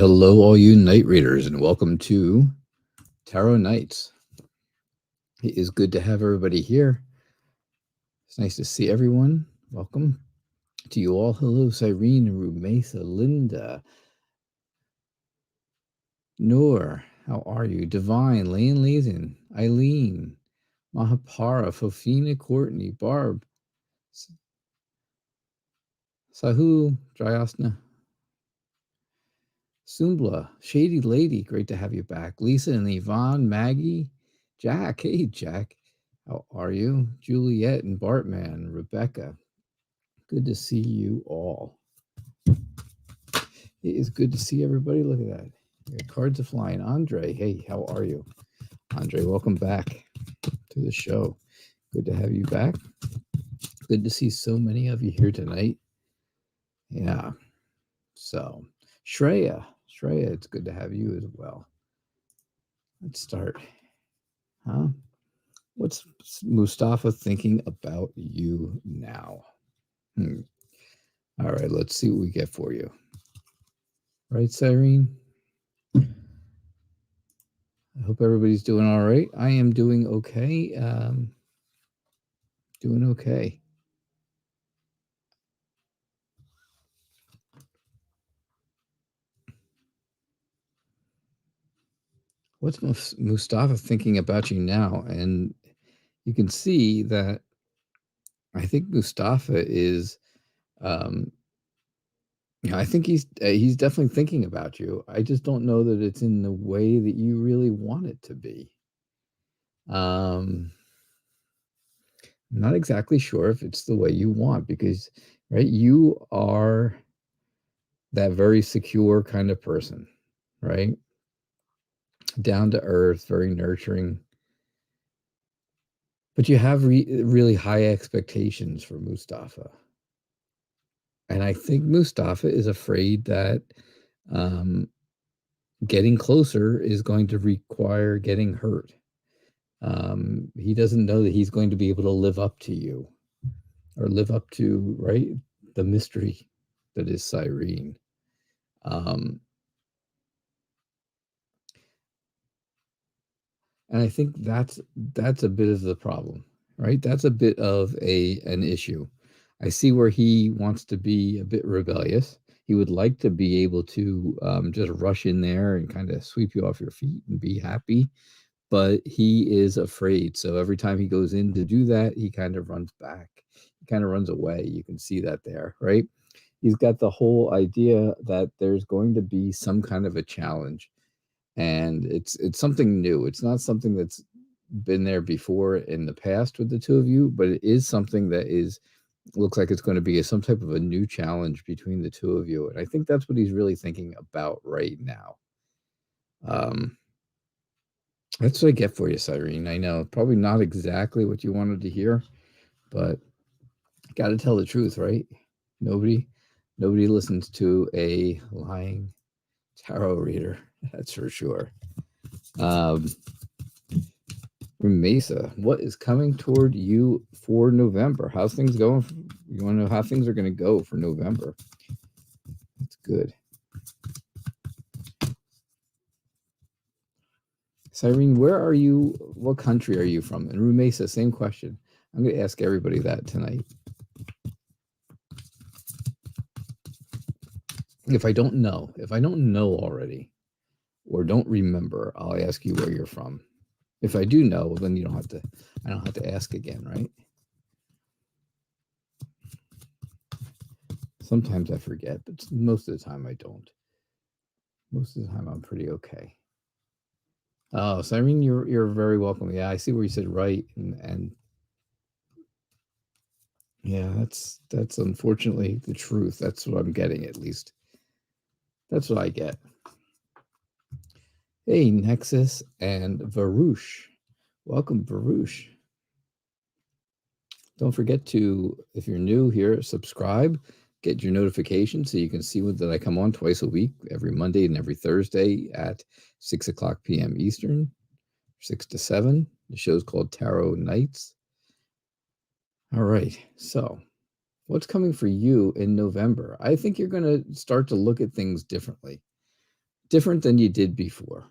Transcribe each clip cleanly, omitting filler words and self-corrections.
Hello, all you night readers, and welcome to Tarot Nights. It is good to have everybody here. It's nice to see everyone. Welcome to you all. Hello, Cyrene, Rumesa, Linda, Noor, how are you? Divine, Lane Lazen, Eileen, Mahapara, Fofina, Courtney, Barb, Sahu, Dryasna, Sumbla, Shady Lady, great to have you back. Lisa and Yvonne, Maggie, Jack, hey Jack, how are you? Juliet and Bartman, Rebecca, good to see you all. It is good to see everybody. Look at that. Your cards are flying. Andre, hey, how are you? Andre, welcome back to the show. Good to have you back. Good to see so many of you here tonight. Yeah. So, Shreya, it's good to have you as well. Let's start. Huh? What's Mustafa thinking about you now? All right, let's see what we get for you. Right, Cyrene? I hope everybody's doing all right. I am doing okay. Doing okay. What's Mustafa thinking about you now? And you can see that I think Mustafa is, I think he's definitely thinking about you. I just don't know that it's in the way that you really want it to be. I'm not exactly sure if it's the way you want because, right, you are that very secure kind of person, right? Down to earth, very nurturing. But you have really high expectations for Mustafa. And I think Mustafa is afraid that getting closer is going to require getting hurt. He doesn't know that he's going to be able to live up to you or live up to, right, the mystery that is Cyrene. And I think that's a bit of the problem, right? That's a bit of an issue. I see where he wants to be a bit rebellious. He would like to be able to just rush in there and kind of sweep you off your feet and be happy, but he is afraid. So every time he goes in to do that, he kind of runs back. He kind of runs away. You can see that there, right? He's got the whole idea that there's going to be some kind of a challenge. And it's something new. It's not something that's been there before in the past with the two of you, but it is something that looks like it's going to be some type of a new challenge between the two of you. And I think that's what he's really thinking about right now. That's what I get for you, Cyrene. I know, probably not exactly what you wanted to hear, but got to tell the truth, right? Nobody listens to a lying tarot reader. That's for sure. Mesa, what is coming toward you for November? How's things going? You want to know how things are going to go for November? That's good. Cyrene, where are you? What country are you from? And Rumesa, same question. I'm going to ask everybody that tonight. If I don't know already or don't remember, I'll ask you where you're from. If I do know, then I don't have to ask again, right? Sometimes I forget, but most of the time I don't. Most of the time I'm pretty okay. Oh, Cyrene, you're very welcome. Yeah, I see where you said right, and yeah, that's unfortunately the truth. That's what I'm getting, at least. That's what I get. Hey, Nexus and Varush. Welcome, Varush. Don't forget to, if you're new here, subscribe, get your notifications so you can see that I come on twice a week, every Monday and every Thursday at 6 o'clock p.m. Eastern, 6 to 7. The show's called Tarot Nights. All right, so what's coming for you in November? I think you're going to start to look at things differently. different than you did before,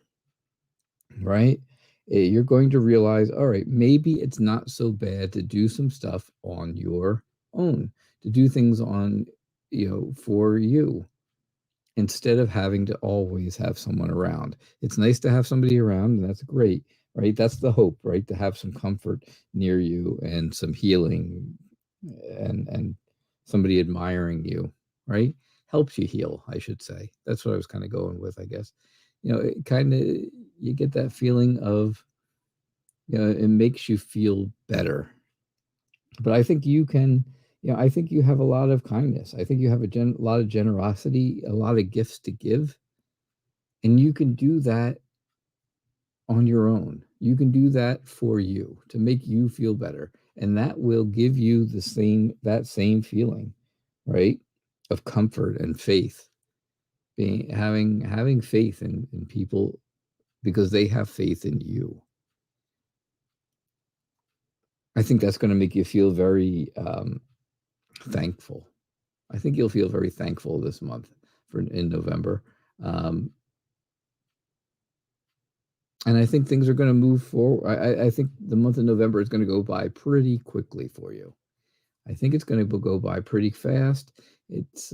right? You're going to realize, all right, maybe it's not so bad to do some stuff on your own, to do things on, for you, instead of having to always have someone around. It's nice to have somebody around, and that's great, right? That's the hope, right? To have some comfort near you and some healing, and somebody admiring you, right? Helps you heal, I should say. That's what I was kind of going with, I guess. It kind of, you get that feeling of, it makes you feel better. But I think you can, I think you have a lot of kindness. I think you have a lot of generosity, a lot of gifts to give. And you can do that on your own. You can do that for you to make you feel better. And that will give you that same feeling, right? Of comfort and faith. Having faith in people because they have faith in you. I think that's going to make you feel very thankful. I think you'll feel very thankful this month in November. And I think things are going to move forward. I think the month of November is going to go by pretty quickly for you. I think it's going to go by pretty fast. It's,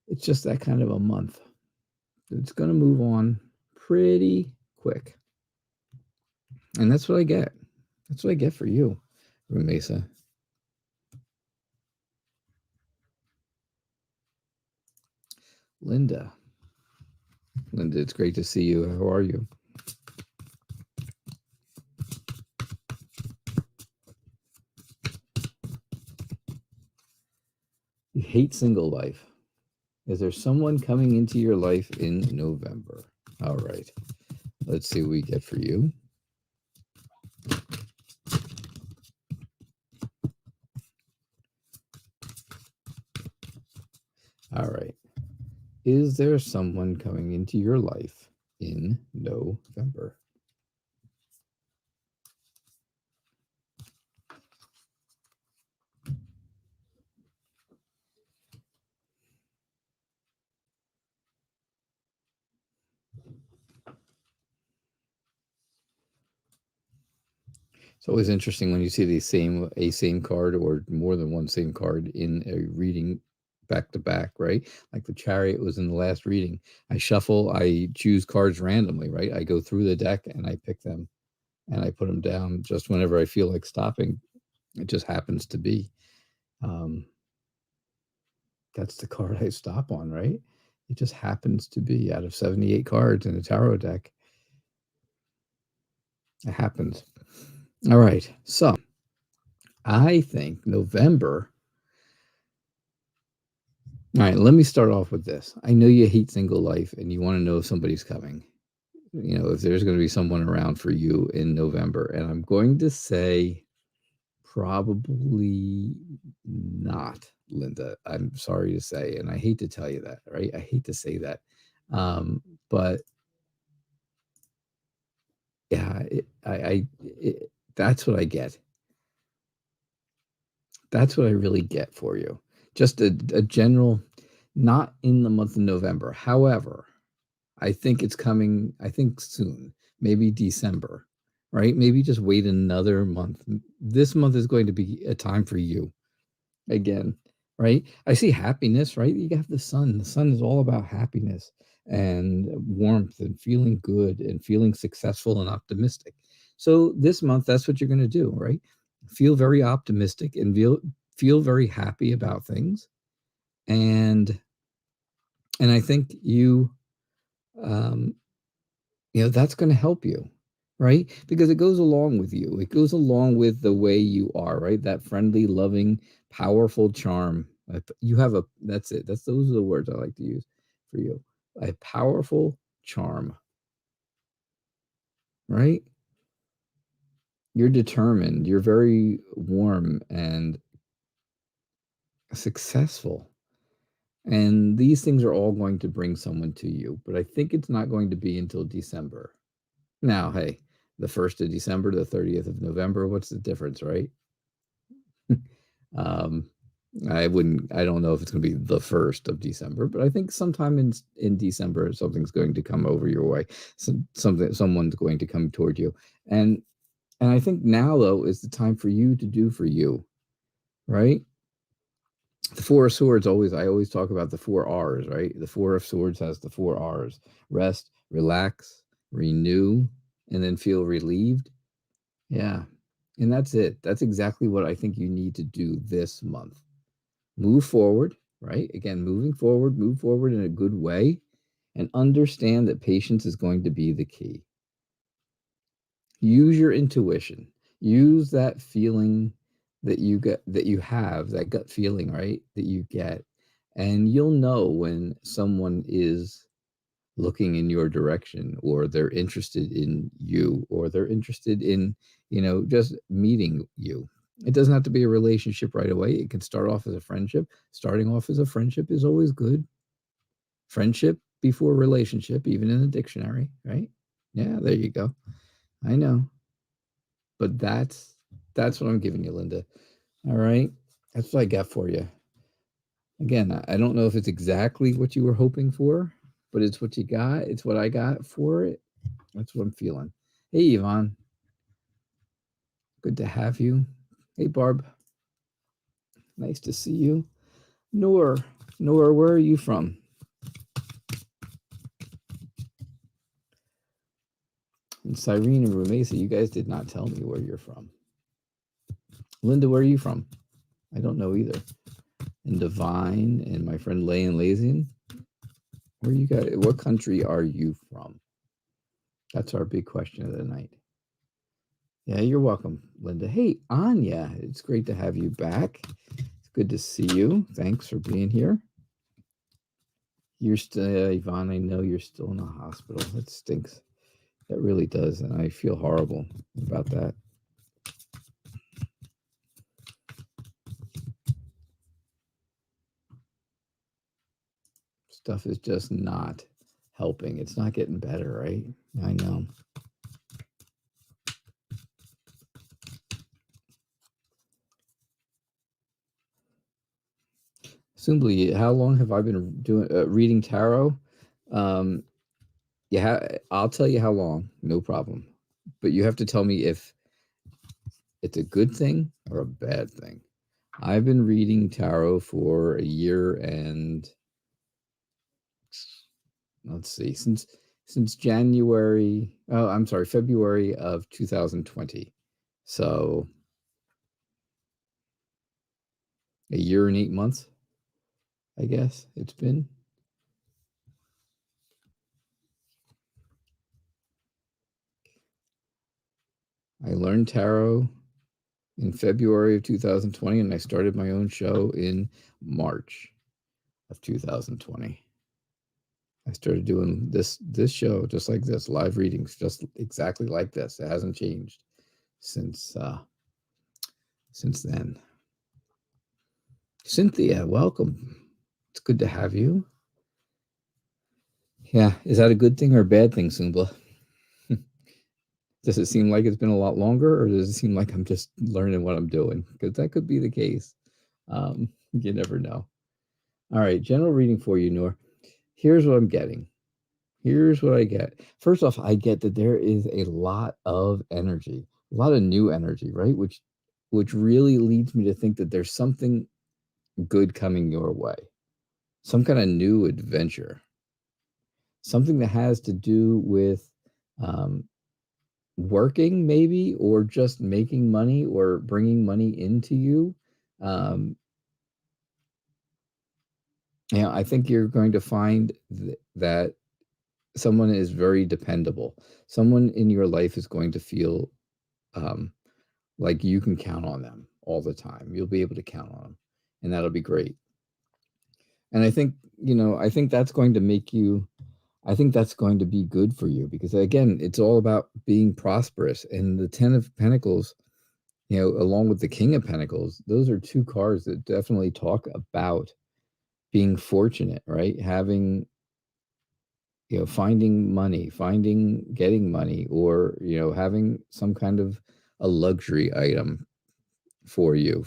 it's just that kind of a month. It's going to move on pretty quick. And that's what I get. That's what I get for you, Mesa. Linda. Linda, it's great to see you. How are you? You hate single life. Is there someone coming into your life in November? All right. Let's see what we get for you. All right. Is there someone coming into your life in November? It's always interesting when you see a same card or more than one same card in a reading back to back, right? Like the Chariot was in the last reading. I choose cards randomly, right? I go through the deck and I pick them and I put them down just whenever I feel like stopping. It just happens to be. That's the card I stop on, right? It just happens to be out of 78 cards in a tarot deck. It happens. All right. So I think November. All right. Let me start off with this. I know you hate single life and you want to know if somebody's coming. If there's going to be someone around for you in November. And I'm going to say probably not, Linda. I'm sorry to say. And I hate to tell you that, right? I hate to say that. But yeah, that's what I get. That's what I really get for you. Just a general, not in the month of November. However, I think it's coming, I think soon, maybe December, right? Maybe just wait another month. This month is going to be a time for you again, right? I see happiness, right? You have the sun. The sun is all about happiness and warmth and feeling good and feeling successful and optimistic. So this month, that's what you're going to do, right? Feel very optimistic and feel very happy about things. And I think um, that's going to help you, right? Because it goes along with you. It goes along with the way you are, right? That friendly, loving, powerful charm. You have that's it. Those are the words I like to use for you. A powerful charm, right? You're determined. You're very warm and successful. And these things are all going to bring someone to you, but I think it's not going to be until December. Now, hey, the 1st of December, the 30th of November, what's the difference, right? um, I don't know if it's going to be the 1st of December, but I think sometime in December, something's going to come over your way. Someone's going to come toward you. And I think now, though, is the time for you to do for you, right? The Four of Swords, I always talk about the 4 R's, right? The Four of Swords has the 4 R's: rest, relax, renew, and then feel relieved. Yeah. And that's it. That's exactly what I think you need to do this month. Move forward, right? Again, move forward in a good way, and understand that patience is going to be the key. Use your intuition. Use that feeling that you get, that you have, that gut feeling, right? That you get. And you'll know when someone is looking in your direction, or they're interested in you, or they're interested in, just meeting you. It doesn't have to be a relationship right away. It can start off as a friendship. Starting off as a friendship is always good. Friendship before relationship, even in a dictionary, right? Yeah, there you go. I know. But that's what I'm giving you, Linda. All right. That's what I got for you. Again, I don't know if it's exactly what you were hoping for, but it's what you got. It's what I got for it. That's what I'm feeling. Hey, Yvonne. Good to have you. Hey, Barb. Nice to see you. Noor. Noor, where are you from? And Cyrene and Rumesa, you guys did not tell me where you're from. Linda, where are you from? I don't know either. And Divine and my friend Lay and Lazian. Where you guys? What country are you from? That's our big question of the night. Yeah, you're welcome, Linda. Hey, Anya, it's great to have you back. It's good to see you. Thanks for being here. You're still, Yvonne, I know you're still in the hospital. That stinks. That really does. And I feel horrible about that. Stuff is just not helping. It's not getting better, right? I know. Sumbli, how long have I been doing reading tarot? I'll tell you how long, no problem. But you have to tell me if it's a good thing or a bad thing. I've been reading tarot for a year and let's see, since January. Oh, I'm sorry, February of 2020. So a year and 8 months, I guess it's been. I learned tarot in February of 2020, and I started my own show in March of 2020. I started doing this show just like this, live readings, just exactly like this. It hasn't changed since then. Cynthia, welcome. It's good to have you. Yeah, is that a good thing or a bad thing, Sumbla? Does it seem like it's been a lot longer, or does it seem like I'm just learning what I'm doing? Because that could be the case. You never know. All right, general reading for you, Noor. Here's what I'm getting. Here's what I get. First off, I get that there is a lot of energy, a lot of new energy, right? Which really leads me to think that there's something good coming your way, some kind of new adventure, something that has to do with um, working, maybe, or just making money or bringing money into you. Um, I think you're going to find that someone is very dependable. Someone in your life is going to feel um, like you can count on them all the time. You'll be able to count on them, and that'll be great. And I think, I think that's going to make you, I think that's going to be good for you, because again, it's all about being prosperous. And the 10 of Pentacles, along with the King of Pentacles, those are two cards that definitely talk about being fortunate, right? Having, finding money, getting money, or, having some kind of a luxury item for you,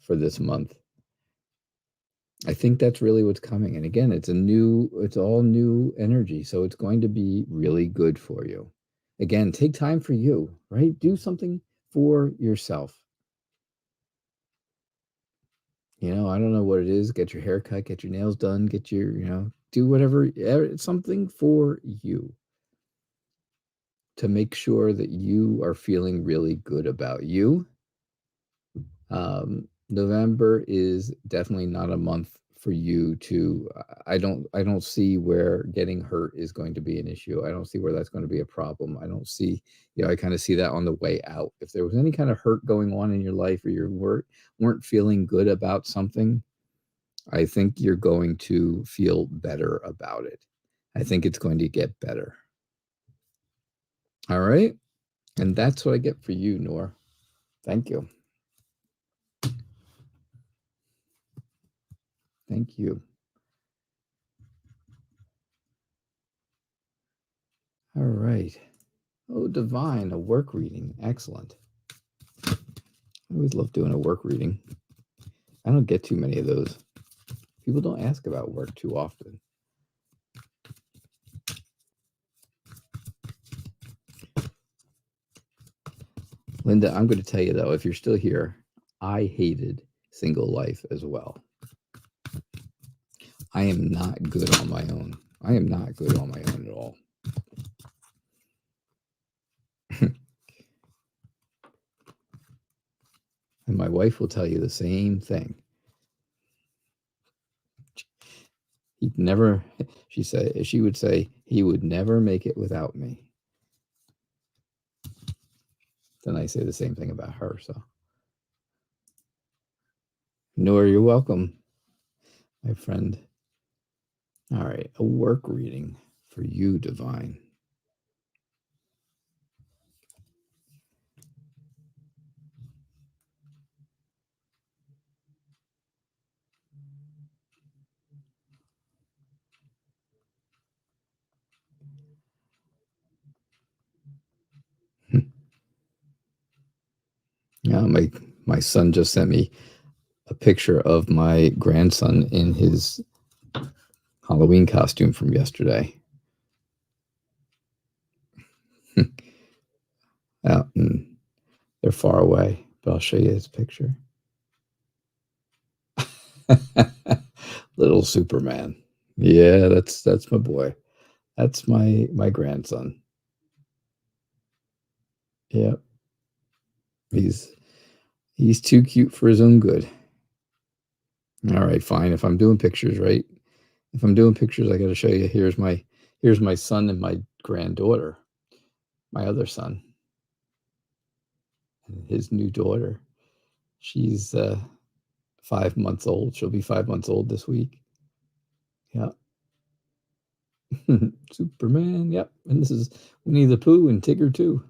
for this month. I think that's really what's coming. And again, it's all new energy. So it's going to be really good for you. Again, take time for you, right? Do something for yourself. I don't know what it is. Get your hair cut, get your nails done, get your, do whatever, something for you to make sure that you are feeling really good about you. November is definitely not a month for you to. I don't see where getting hurt is going to be an issue. I don't see where that's going to be a problem. I don't see, I kind of see that on the way out. If there was any kind of hurt going on in your life, or you weren't feeling good about something, I think you're going to feel better about it. I think it's going to get better. All right. And that's what I get for you, Nora. Thank you. Thank you. All right. Oh, divine, a work reading. Excellent. I always love doing a work reading. I don't get too many of those. People don't ask about work too often. Linda, I'm going to tell you, though, if you're still here, I hated single life as well. I am not good on my own. I am not good on my own at all. And my wife will tell you the same thing. He'd never, she would say, he would never make it without me. Then I say the same thing about her, so. Nora, you're welcome, my friend. All right, a work reading for you, divine. Yeah, my son just sent me a picture of my grandson in his Halloween costume from yesterday. Out and they're far away, but I'll show you his picture. Little Superman. Yeah, that's my boy. That's my grandson. Yep. He's too cute for his own good. All right, fine. If I'm doing pictures, right? If I'm doing pictures, I got to show you. Here's my son and my granddaughter, my other son, and his new daughter. She's 5 months old. She'll be 5 months old this week. Yeah. Superman. Yep. And this is Winnie the Pooh and Tigger too.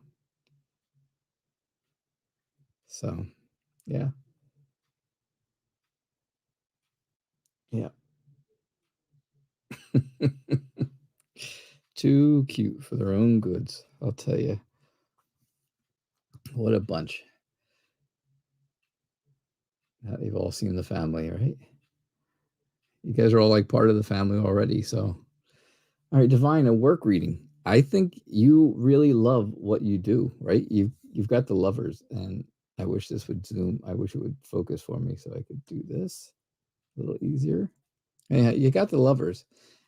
So, yeah. Yeah. Too cute for their own goods, I'll tell you. What a bunch. You've all seen the family, right? You guys are all like part of the family already. So, all right, divine, a work reading. I think you really love what you do, right? You've got the lovers, and I wish this would zoom. I wish it would focus for me so I could do this a little easier. Yeah, you got the lovers,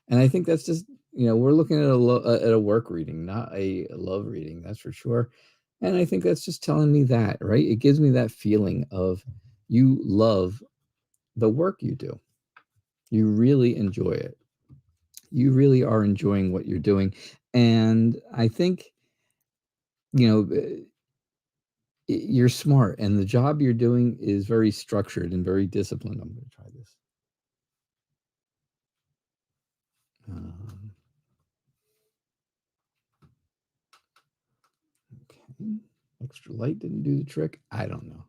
and I think that's just, we're looking at a work reading, not a love reading. That's for sure. And I think that's just telling me that, right? It gives me that feeling of you love the work you do. You really enjoy it. You really are enjoying what you're doing. And I think, you're smart, and the job you're doing is very structured and very disciplined. I'm going to try this. Okay. Extra light didn't do the trick. I don't know.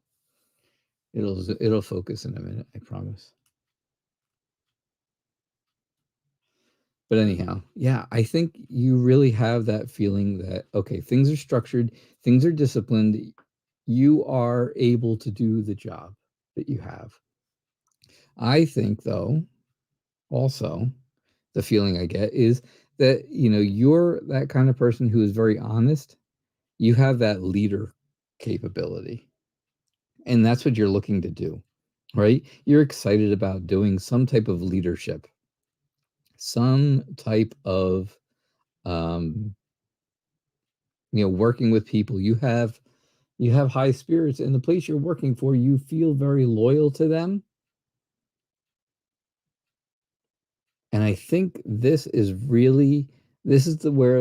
It'll focus in a minute, I promise. But anyhow, yeah, I think you really have that feeling that, okay, things are structured, things are disciplined, you are able to do the job. that you have. I think, though, also, the feeling I get is that, you're that kind of person who is very honest. You have that leader capability, and that's what you're looking to do, right? You're excited about doing some type of leadership, some type of, um, working with people. You have high spirits, and the place you're working for, you feel very loyal to them. And I think this is where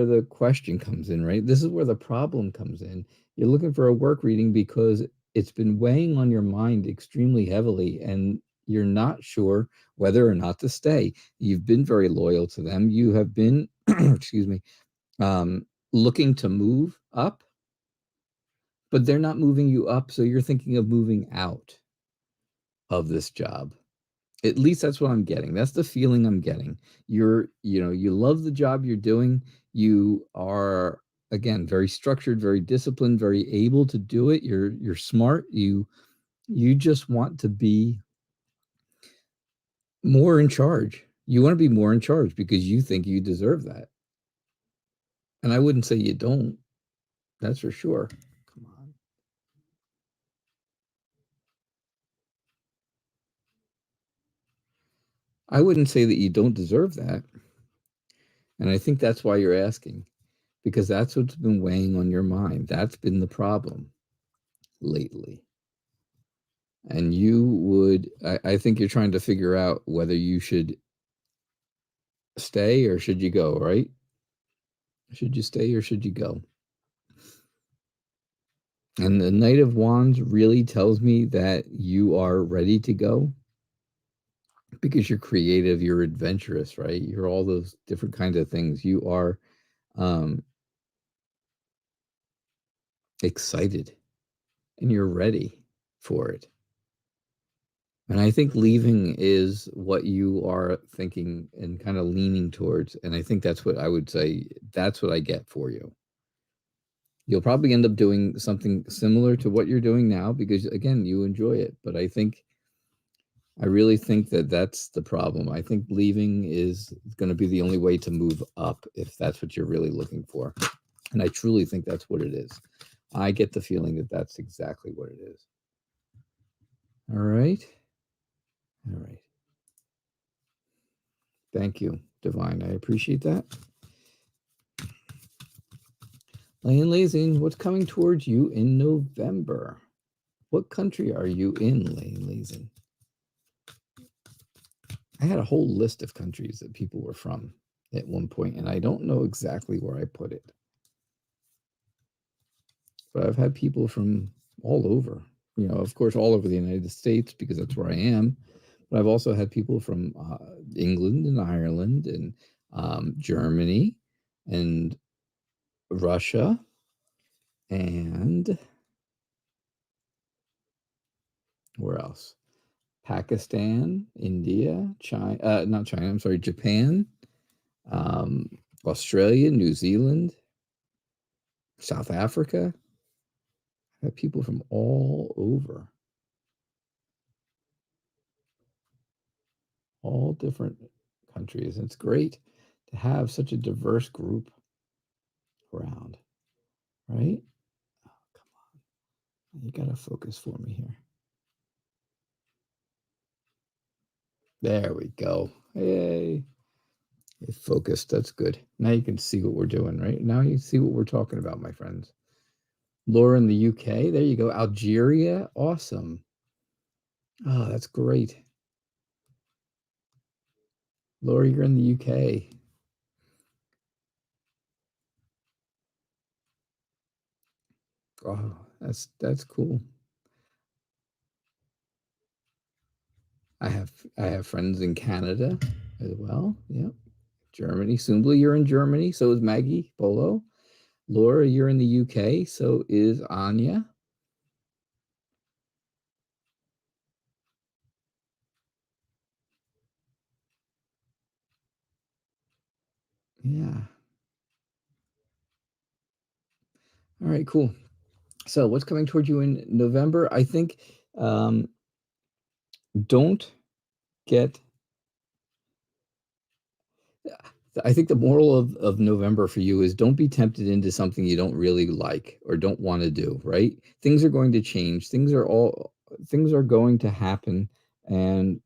the question comes in, right? This is where the problem comes in. You're looking for a work reading because it's been weighing on your mind extremely heavily, and you're not sure whether or not to stay. You've been very loyal to them. You have been, excuse me, looking to move up, but they're not moving you up. So you're thinking of moving out of this job. At least that's what I'm getting. That's the feeling I'm getting. You love the job you're doing. You are, again, very structured, very disciplined, very able to do it. You're smart. You just want to be more in charge. You want to be more in charge because you think you deserve that. And I wouldn't say you don't. That's for sure. Come on. I wouldn't say that you don't deserve that. And I think that's why you're asking, because that's what's been weighing on your mind. That's been the problem lately. And I think you're trying to figure out whether you should stay or should you go, right? Should you stay or should you go? And the Knight of Wands really tells me that you are ready to go because you're creative, you're adventurous, right? You're all those different kinds of things. You are um, excited and you're ready for it. And I think leaving is what you are thinking and kind of leaning towards. And I think that's what I would say. That's what I get for you. You'll probably end up doing something similar to what you're doing now because, again, you enjoy it. But I really think that that's the problem. I think leaving is going to be the only way to move up if that's what you're really looking for. And I truly think that's what it is. I get the feeling that that's exactly what it is. All right. All right. Thank you, Divine. I appreciate that. Lane Lazing, what's coming towards you in November? What country are you in, Lane Lazing? I had a whole list of countries that people were from at one point, and I don't know exactly where I put it. But I've had people from all over, of course, all over the United States because that's where I am. But I've also had people from England and Ireland and Germany and Russia and where else? Pakistan, India, China, not China, I'm sorry, Japan, um, Australia, New Zealand, South Africa. I have people from all over, all different countries. It's great to have such a diverse group around, right? Oh, come on. You got to focus for me here. There we go. Hey. It focused. That's good. Now you can see what we're doing, right? Now you see what we're talking about, my friends. Laura in the UK. There you go. Algeria. Awesome. Oh, that's great. Laura, you're in the UK. Oh, that's cool. I have friends in Canada as well. Yeah. Germany. Sumbla, you're in Germany. So is Maggie Polo. Laura, you're in the UK. So is Anya. Yeah. All right, cool. So what's coming towards you in November? I think don't get... I think the moral of November for you is don't be tempted into something you don't really like or don't want to do, right? Things are going to change. Things are going to happen, and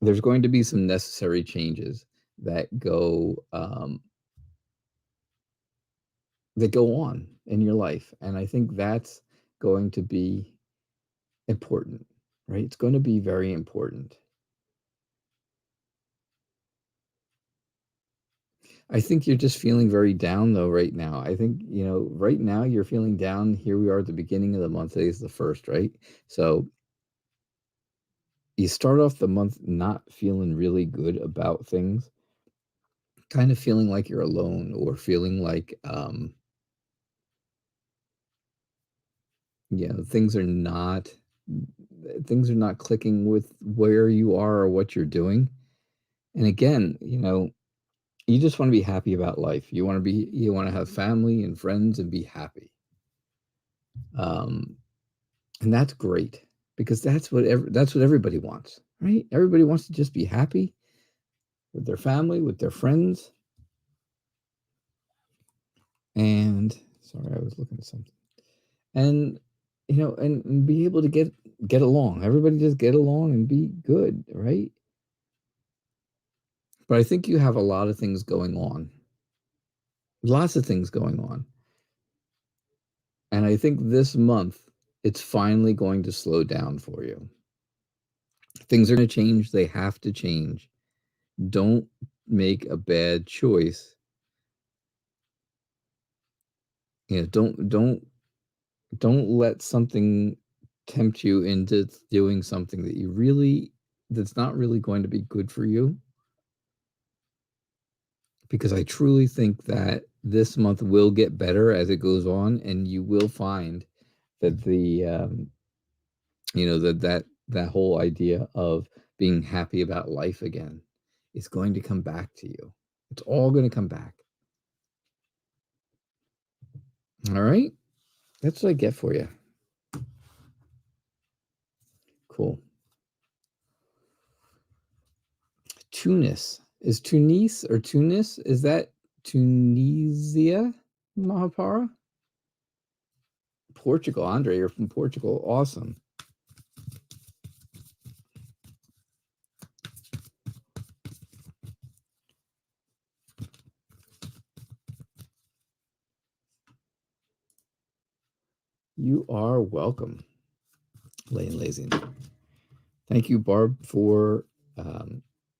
there's going to be some necessary changes that go on in your life. And I think that's going to be important, right? It's going to be very important. I think you're just feeling very down though right now. I think, right now you're feeling down. Here we are at the beginning of the month. Today is the first, right? So you start off the month not feeling really good about things, kind of feeling like you're alone, or feeling like things are not clicking with where you are or what you're doing. And again, you just want to be happy about life. You want to have family and friends and be happy. And that's great, because that's what everybody wants, right? Everybody wants to just be happy with their family, with their friends. And sorry, I was looking at something. And and be able to get along. Everybody just get along and be good, right? But I think you have a lot of things going on. Lots of things going on. And I think this month it's finally going to slow down for you. Things are going to change. They have to change. Don't make a bad choice. Don't let something tempt you into doing something that's not really going to be good for you. Because I truly think that this month will get better as it goes on, and you will find that that whole idea of being happy about life again is going to come back to you. It's all going to come back. All right? That's what I get for you. Cool. Tunis. Is Tunis or Tunis? Is that Tunisia, Mahapara? Portugal. Andre, you're from Portugal. Awesome. You are welcome, Lane Lazy. Thank you, Barb, for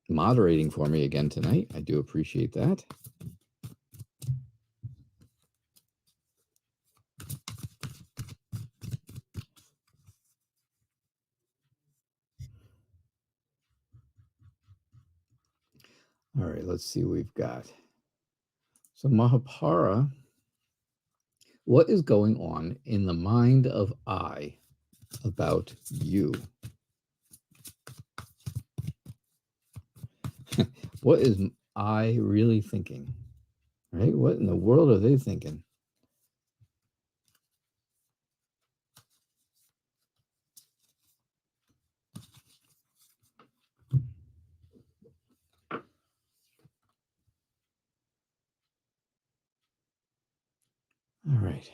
moderating for me again tonight. I do appreciate that. All right, let's see what we've got. So Mahapara, what is going on in the mind of I about you? What is I really thinking? Right? What in the world are they thinking? All right.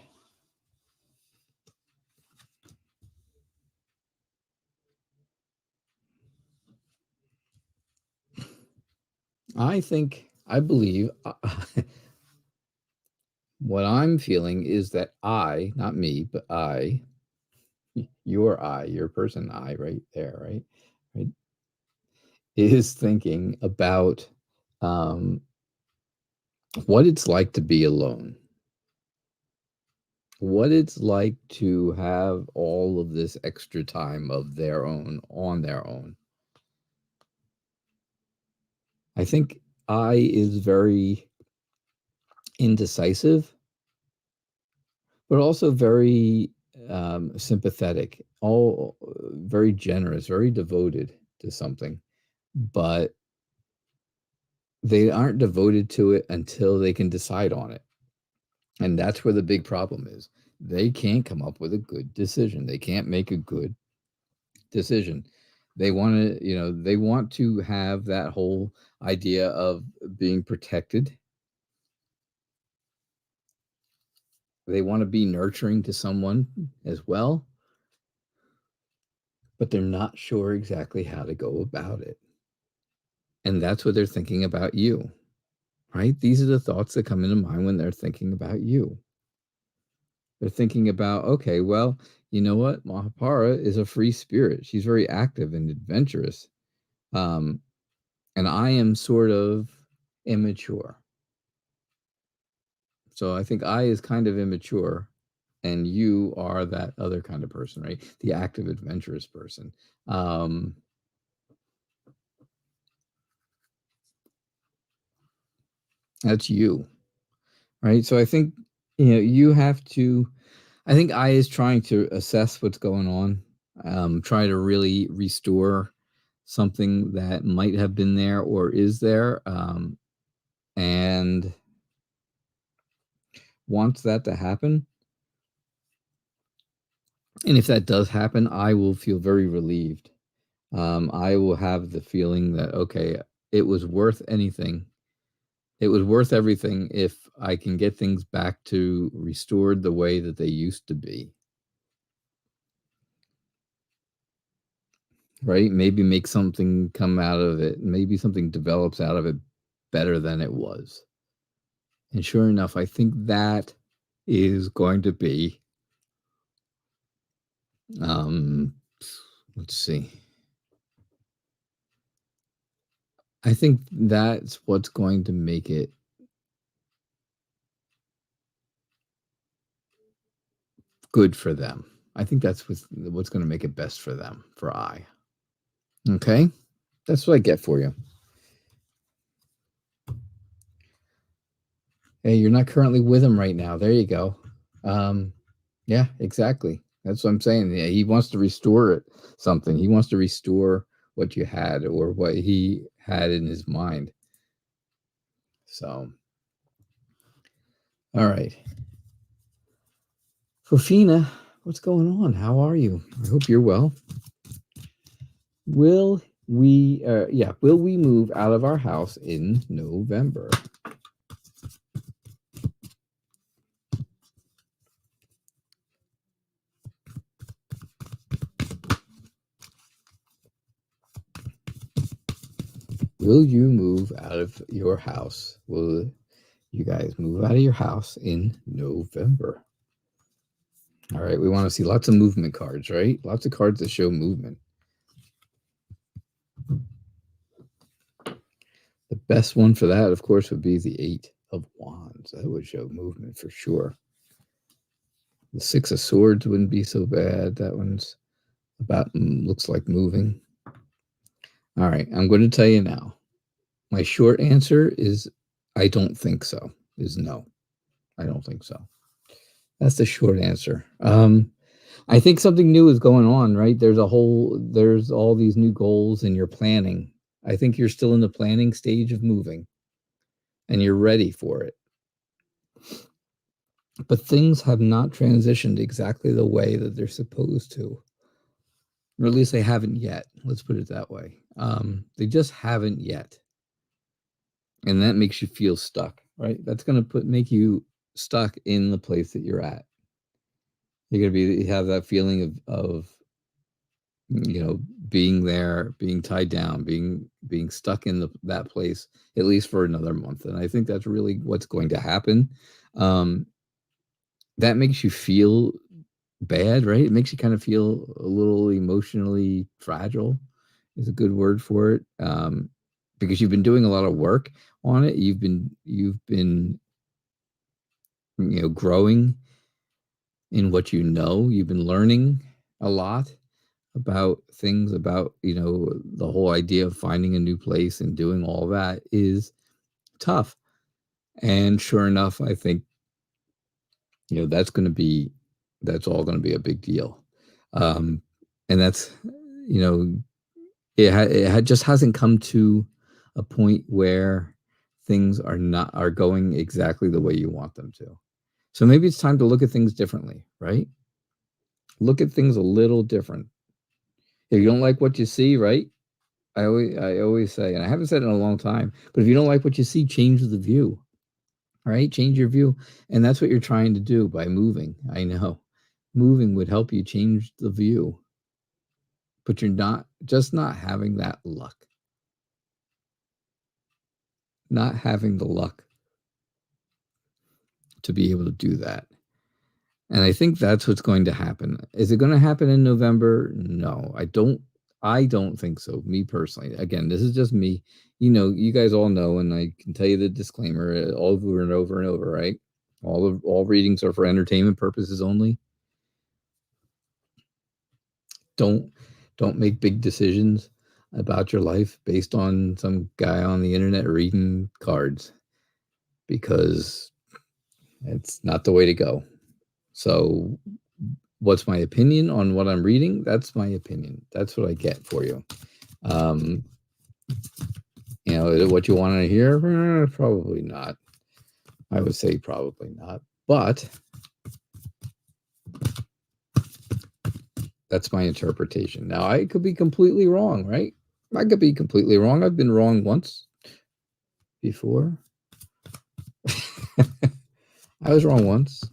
I believe what I'm feeling is that I, not me, but your person I right there, right? Right? Is thinking about what it's like to be alone. What it's like to have all of this extra time of their own on their own. I think I is very indecisive, but also very sympathetic, all very generous, very devoted to something, but they aren't devoted to it until they can decide on it. And that's where the big problem is. They can't come up with a good decision. They can't make a good decision. They want to, they want to have that whole idea of being protected. They want to be nurturing to someone as well, but they're not sure exactly how to go about it. And that's what they're thinking about you, right? These are the thoughts that come into mind when they're thinking about you. They're thinking about, okay, well, you know what? Mahapara is a free spirit. She's very active and adventurous. And I am sort of immature. So I think I is kind of immature, and you are that other kind of person, right? The active, adventurous person. That's you, right? So I think, you have to, I think I is trying to assess what's going on, try to really restore something that might have been there or is there, and wants that to happen. And if that does happen, I will feel very relieved. I will have the feeling that, okay, it was worth anything. It was worth everything if I can get things back to restored the way that they used to be. Right? Maybe make something come out of it. Maybe something develops out of it better than it was. And sure enough, I think that is going to be, let's see. I think that's what's going to make it good for them. I think that's what's going to make it best for them, for I. Okay? That's what I get for you. Hey, you're not currently with him right now. There you go. Yeah, exactly. That's what I'm saying. Yeah, he wants to restore something. He wants to restore what you had or what he had in his mind. So, all right. Fofina, what's going on? How are you? I hope you're well. Will we move out of our house in November? Will you move out of your house? Will you guys move out of your house in November? All right, we want to see lots of movement cards, right? Lots of cards that show movement. The best one for that, of course, would be the 8 of Wands. That would show movement for sure. The 6 of Swords wouldn't be so bad. That one's about, looks like moving. All right, I'm going to tell you now. My short answer is I don't think so, is no. I don't think so. That's the short answer. I think something new is going on, right? There's all these new goals and you're planning. I think you're still in the planning stage of moving and you're ready for it. But things have not transitioned exactly the way that they're supposed to. Or at least they haven't yet. Let's put it that way. They just haven't yet. And that makes you feel stuck, right? That's going to make you stuck in the place that you're at. You're going to have that feeling of being there, being tied down, being stuck in that place at least for another month. And I think that's really what's going to happen. That makes you feel bad, right? It makes you kind of feel a little emotionally fragile is a good word for it. Because you've been doing a lot of work on it. You've been growing in what you've been learning a lot about things, about the whole idea of finding a new place and doing all that is tough. And sure enough, I think that's all going to be a big deal. And that's it just hasn't come to a point where things are going exactly the way you want them to. So maybe it's time to look at things differently, right? Look at things a little different. If you don't like what you see, right? I always say, and I haven't said it in a long time, but if you don't like what you see, change the view. Right? Change your view. And that's what you're trying to do by moving. I know. Moving would help you change the view. But you're not having that luck. Not having the luck to be able to do that. And I think that's what's going to happen. Is it going to happen in November? No, I don't think so. Me personally. Again, this is just me. You guys all know, and I can tell you the disclaimer over and over and over, right? All readings are for entertainment purposes only. Don't make big decisions about your life based on some guy on the internet reading cards, because it's not the way to go. So what's my opinion on what I'm reading? That's my opinion. That's what I get for you. What you want to hear? Probably not. I would say probably not. But that's my interpretation. Now, I could be completely wrong, right? I could be completely wrong. I've been wrong once before. I was wrong once.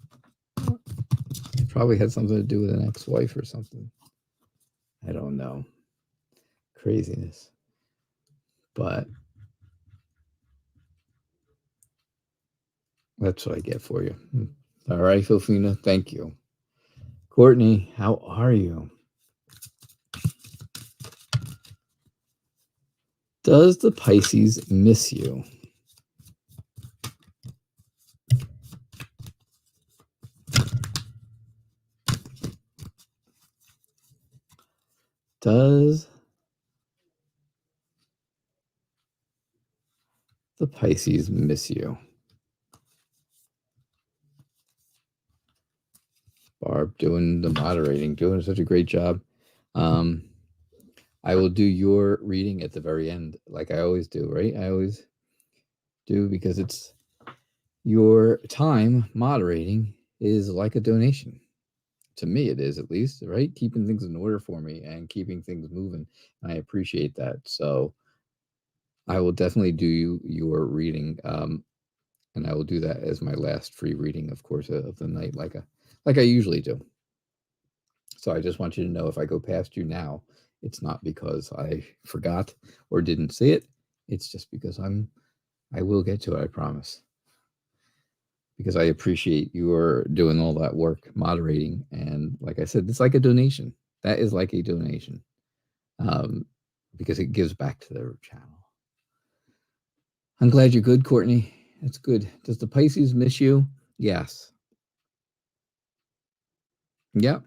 It probably had something to do with an ex-wife or something. I don't know. Craziness. But that's what I get for you. All right, Filfina, thank you. Courtney, how are you? Does the Pisces miss you? Does the Pisces miss you? Barb doing the moderating, doing such a great job. I will do your reading at the very end, like I always do, right? I always do, because it's your time moderating is like a donation. To me, it is, at least, right? Keeping things in order for me and keeping things moving. And I appreciate that. So I will definitely do your reading. And I will do that as my last free reading, of course, of the night, like I usually do. So I just want you to know, if I go past you now, it's not because I forgot or didn't say it. It's just because I will get to it, I promise. Because I appreciate your doing all that work, moderating. And like I said, it's like a donation. That is like a donation, because it gives back to their channel. I'm glad you're good, Courtney. That's good. Does the Pisces miss you? Yes. Yep.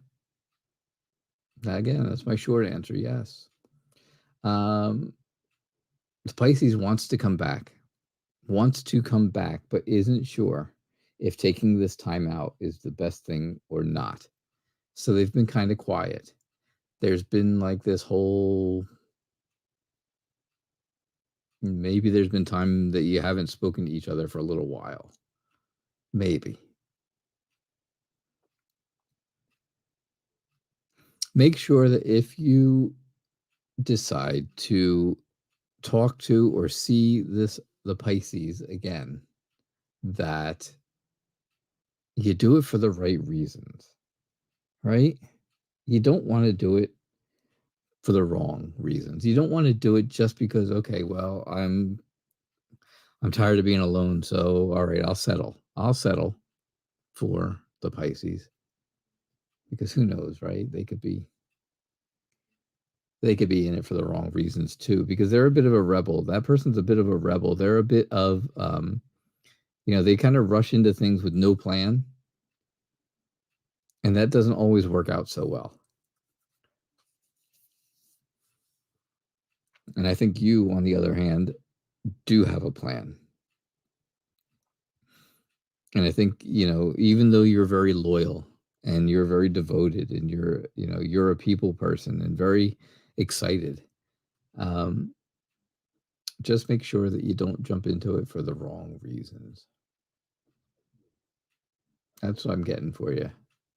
Again, that's my short answer. Yes. The Pisces wants to come back, but isn't sure if taking this time out is the best thing or not. So they've been kind of quiet. There's been like this whole, maybe there's been time that you haven't spoken to each other for a little while. Maybe. Make sure that if you decide to talk to or see the Pisces again, that you do it for the right reasons, right? You don't want to do it for the wrong reasons. You don't want to do it just because, okay, well, I'm tired of being alone, so all right, I'll settle for the Pisces, because who knows, right? They could be in it for the wrong reasons too, because they're a bit of a rebel. That person's a bit of a rebel. They're a bit of they kind of rush into things with no plan, and that doesn't always work out so well. And I think you, on the other hand, do have a plan. And I think, even though you're very loyal and you're very devoted and you're a people person and very excited, just make sure that you don't jump into it for the wrong reasons. That's what I'm getting for you.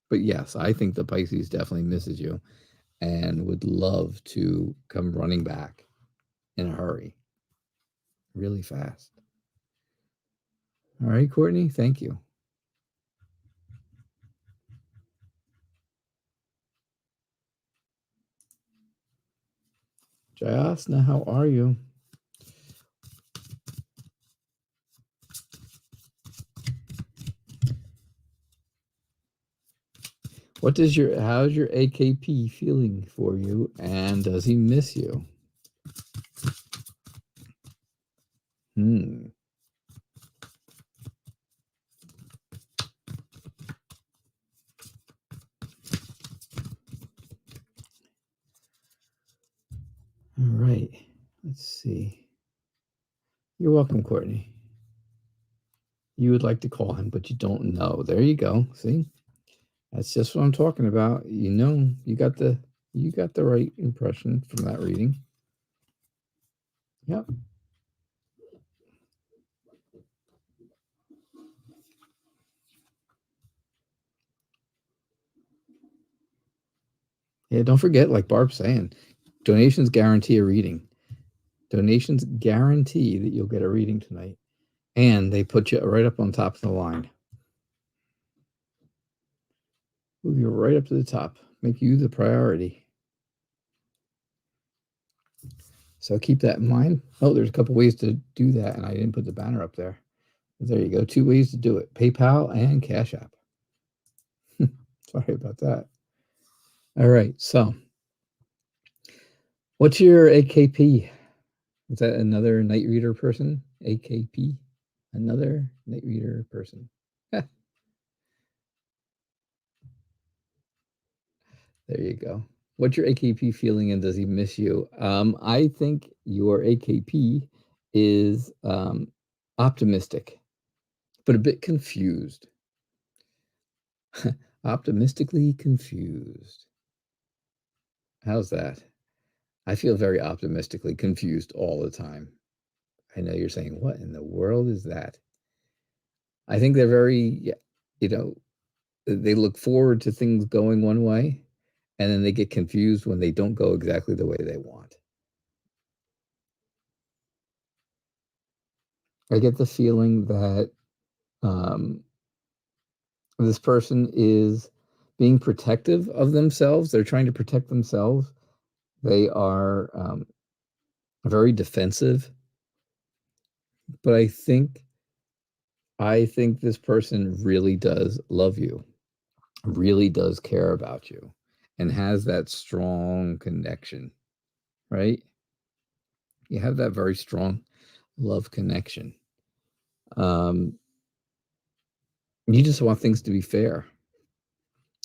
But yes, I think the Pisces definitely misses you. and would love to come running back in a hurry, really fast. All right, Courtney, thank you. Jayasna, how are you? How's your AKP feeling for you, and does he miss you? All right, let's see. You're welcome, Courtney. You would like to call him, but you don't know. There you go. See? That's just what I'm talking about. You know, you got the right impression from that reading. Yep. Yeah, don't forget, like Barb's saying, donations guarantee a reading. Donations guarantee that you'll get a reading tonight. And they put you right up on top of the line. Move you right up to the top. Make you the priority. So keep that in mind. Oh, there's a couple ways to do that, and I didn't put the banner up there. There you go. 2 ways to do it. PayPal and CashApp. Sorry about that. All right. So what's your AKP? Is that another night reader person? AKP? Another night reader person. There you go. What's your AKP feeling, and does he miss you? I think your AKP is optimistic, but a bit confused. Optimistically confused. How's that? I feel very optimistically confused all the time. I know you're saying, what in the world is that? I think they're very, you know, they look forward to things going one way, and then they get confused when they don't go exactly the way they want. I get the feeling that this person is being protective of themselves. They're trying to protect themselves. They are very defensive. But I think this person really does love you, really does care about you, and has that strong connection, right? You have that very strong love connection. You just want things to be fair.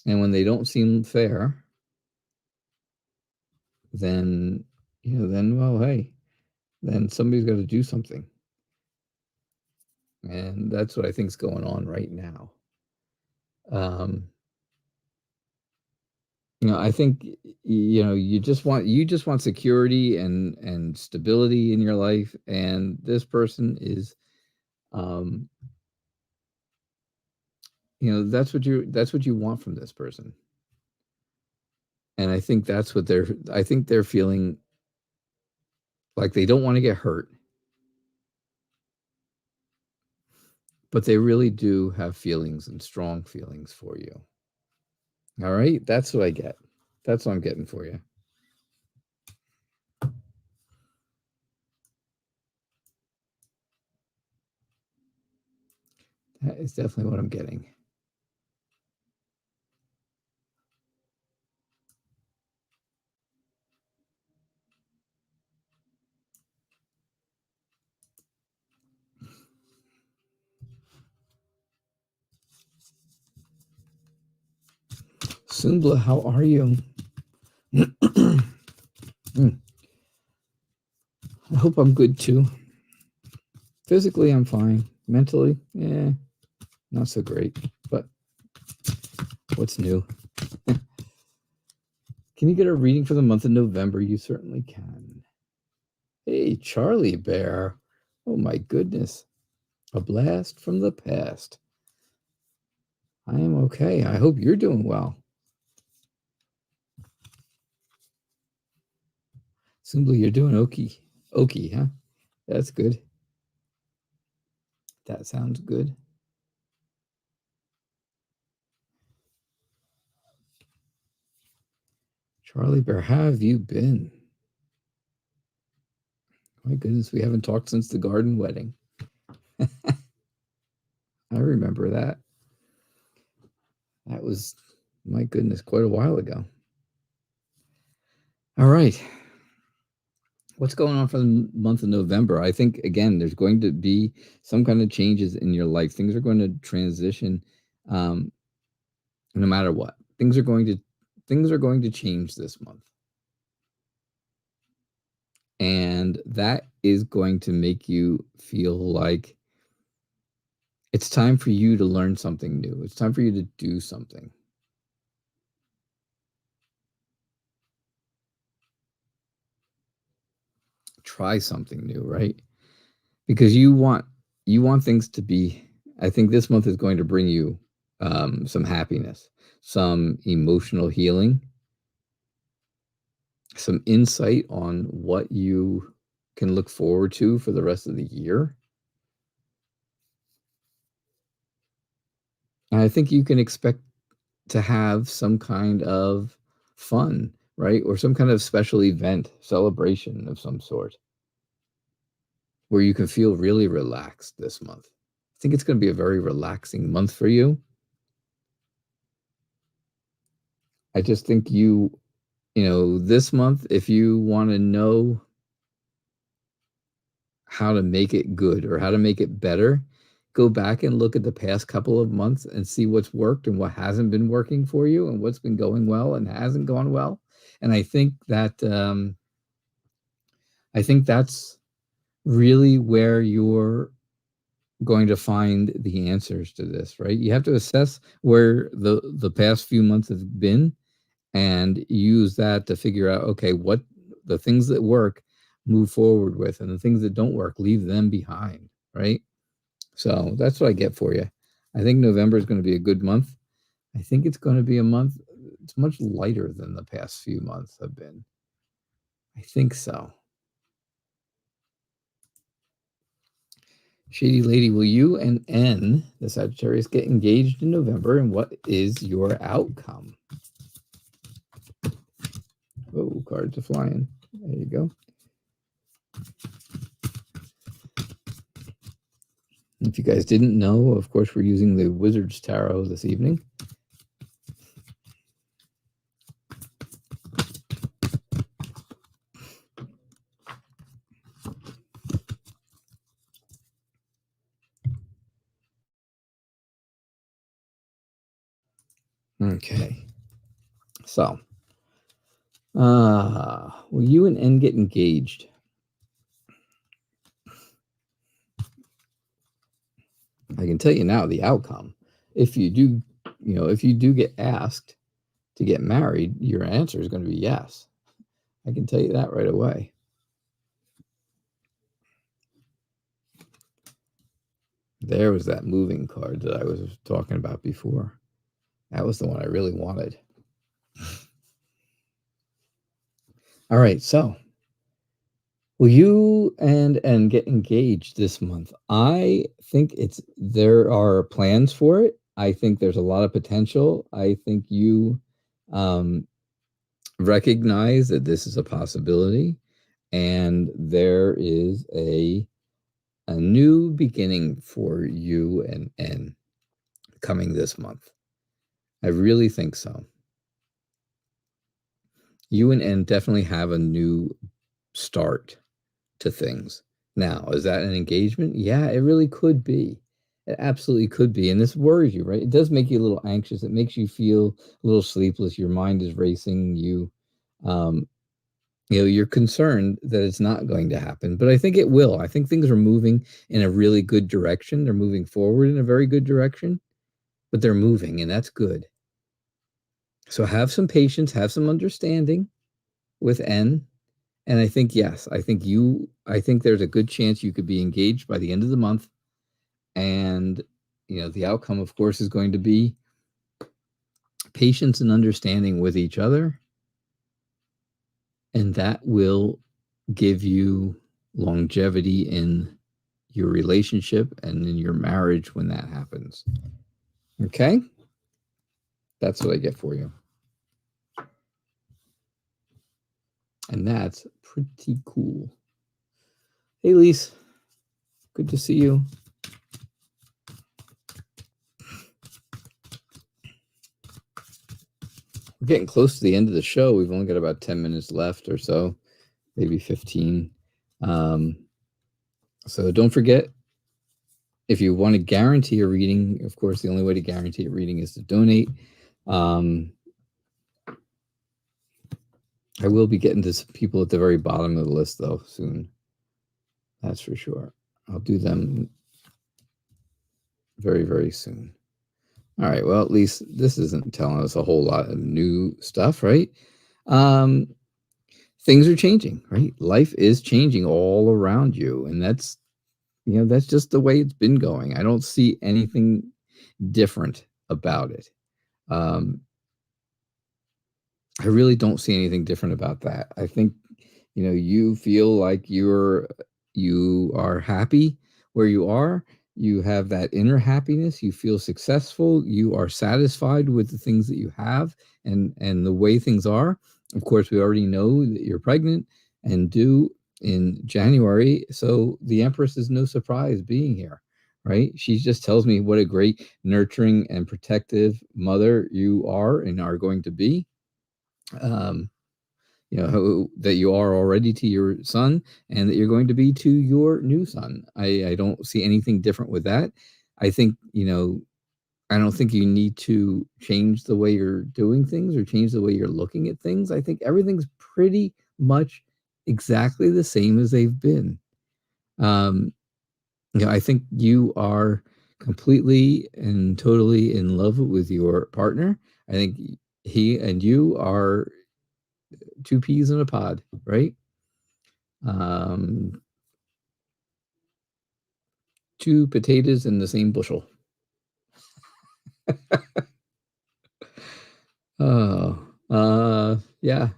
And when they don't seem fair, then, well, hey, then somebody's got to do something. And that's what I think is going on right now. I think, you just want security and stability in your life. And this person is, that's what you want from this person. And I think that's what they're feeling, like they don't want to get hurt, but they really do have feelings, and strong feelings for you. All right. That's what I get. That's what I'm getting for you. That is definitely what I'm getting. Sumbla, how are you? I hope I'm good too. Physically, I'm fine. Mentally, not so great. But what's new? Can you get a reading for the month of November? You certainly can. Hey, Charlie Bear. Oh my goodness. A blast from the past. I am okay. I hope you're doing well. Simply, you're doing okie, huh? That's good. That sounds good. Charlie Bear, how have you been? My goodness, we haven't talked since the garden wedding. I remember that. That was, my goodness, quite a while ago. All right. What's going on for the month of November? I think, again, there's going to be some kind of changes in your life. Things are going to transition no matter what. Things are going to change this month. And that is going to make you feel like it's time for you to learn something new. It's time for you to do something. Try something new, right? Because you want things to be, I think this month is going to bring you some happiness, some emotional healing, some insight on what you can look forward to for the rest of the year. And I think you can expect to have some kind of fun, right? Or some kind of special event, celebration of some sort, where you can feel really relaxed this month. I think it's going to be a very relaxing month for you. I just think this month, if you want to know how to make it good or how to make it better, go back and look at the past couple of months and see what's worked and what hasn't been working for you and what's been going well and hasn't gone well. And I think that's really where you're going to find the answers to this, right? You have to assess where the past few months have been and use that to figure out, okay, what the things that work, move forward with, and the things that don't work, leave them behind, right? So that's what I get for you. I think November is going to be a good month. I think it's going to be a month, it's much lighter than the past few months have been. I think so. Shady Lady, will you and N, the Sagittarius, get engaged in November, and what is your outcome? Oh, cards are flying. There you go. If you guys didn't know, of course, we're using the Wizard's Tarot this evening. Okay. So, will you and N get engaged? I can tell you now the outcome. If you do, if you do get asked to get married, your answer is going to be yes. I can tell you that right away. There was that moving card that I was talking about before. That was the one I really wanted. All right, so will you and get engaged this month? I think there are plans for it. I think there's a lot of potential. I think you recognize that this is a possibility, and there is a new beginning for you and coming this month. I really think so. You and N definitely have a new start to things. Now, is that an engagement? Yeah, it really could be. It absolutely could be. And this worries you, right? It does make you a little anxious. It makes you feel a little sleepless. Your mind is racing. Um, you're concerned that it's not going to happen, but I think it will. I think things are moving in a really good direction. They're moving forward in a very good direction, but they're moving, and that's good. So have some patience, have some understanding with N. And I think, yes, I think there's a good chance you could be engaged by the end of the month. And, the outcome, of course, is going to be patience and understanding with each other. And that will give you longevity in your relationship and in your marriage when that happens. Okay? That's what I get for you. And that's pretty cool. Hey, Lise. Good to see you. We're getting close to the end of the show. We've only got about 10 minutes left or so, maybe 15. So don't forget, if you want to guarantee a reading, of course, the only way to guarantee a reading is to donate. I will be getting to some people at the very bottom of the list, though, soon. That's for sure. I'll do them very, very soon. All right. Well, at least this isn't telling us a whole lot of new stuff, right? Things are changing, right? Life is changing all around you. And that's, that's just the way it's been going. I don't see anything different about it. I really don't see anything different about that. I think, you feel like you are happy where you are. You have that inner happiness. You feel successful. You are satisfied with the things that you have and the way things are. Of course, we already know that you're pregnant and due in January. So the Empress is no surprise being here, right? She just tells me what a great nurturing and protective mother you are and are going to be. That you are already to your son and that you're going to be to your new son. I don't see anything different with that. I think, I don't think you need to change the way you're doing things or change the way you're looking at things. I think everything's pretty much exactly the same as they've been. I think you are completely and totally in love with your partner. I think he and you are two peas in a pod, right? Two potatoes in the same bushel. Yeah.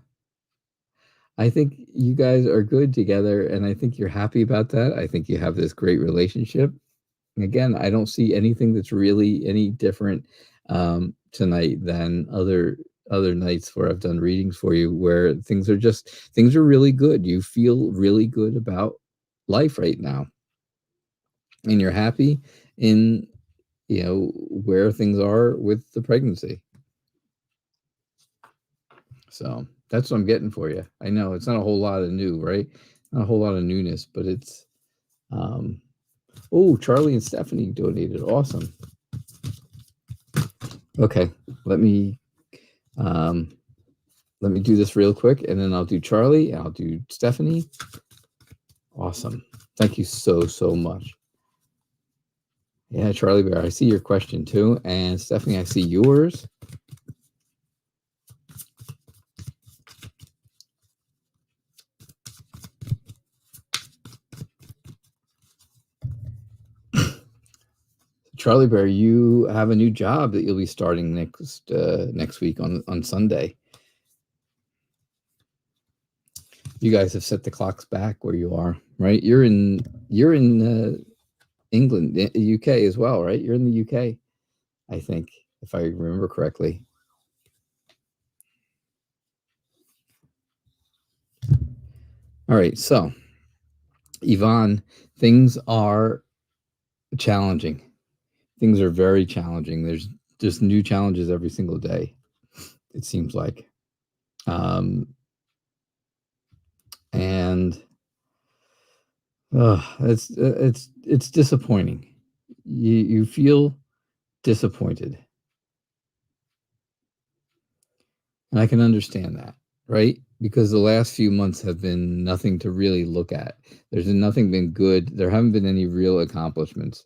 I think you guys are good together, and I think you're happy about that. I think you have this great relationship. Again, I don't see anything that's really any different tonight than other nights where I've done readings for you, where things are really good. You feel really good about life right now, and you're happy in where things are with the pregnancy. So that's what I'm getting for you. I know it's not a whole lot of new, right? Not a whole lot of newness, but it's oh, Charlie and Stephanie donated. Awesome. Okay, let me do this real quick, and then I'll do Charlie, I'll do Stephanie. Awesome. Thank you so much. Yeah, Charlie Bear, I see your question too. And Stephanie, I see yours. Charlie Bear, you have a new job that you'll be starting next week on Sunday. You guys have set the clocks back where you are, right? You're in England, UK as well, right? You're in the UK, I think, if I remember correctly. All right, so Yvonne, things are challenging. Things are very challenging. There's just new challenges every single day, it seems like. And it's disappointing. You feel disappointed. And I can understand that, right? Because the last few months have been nothing to really look at. There's nothing been good. There haven't been any real accomplishments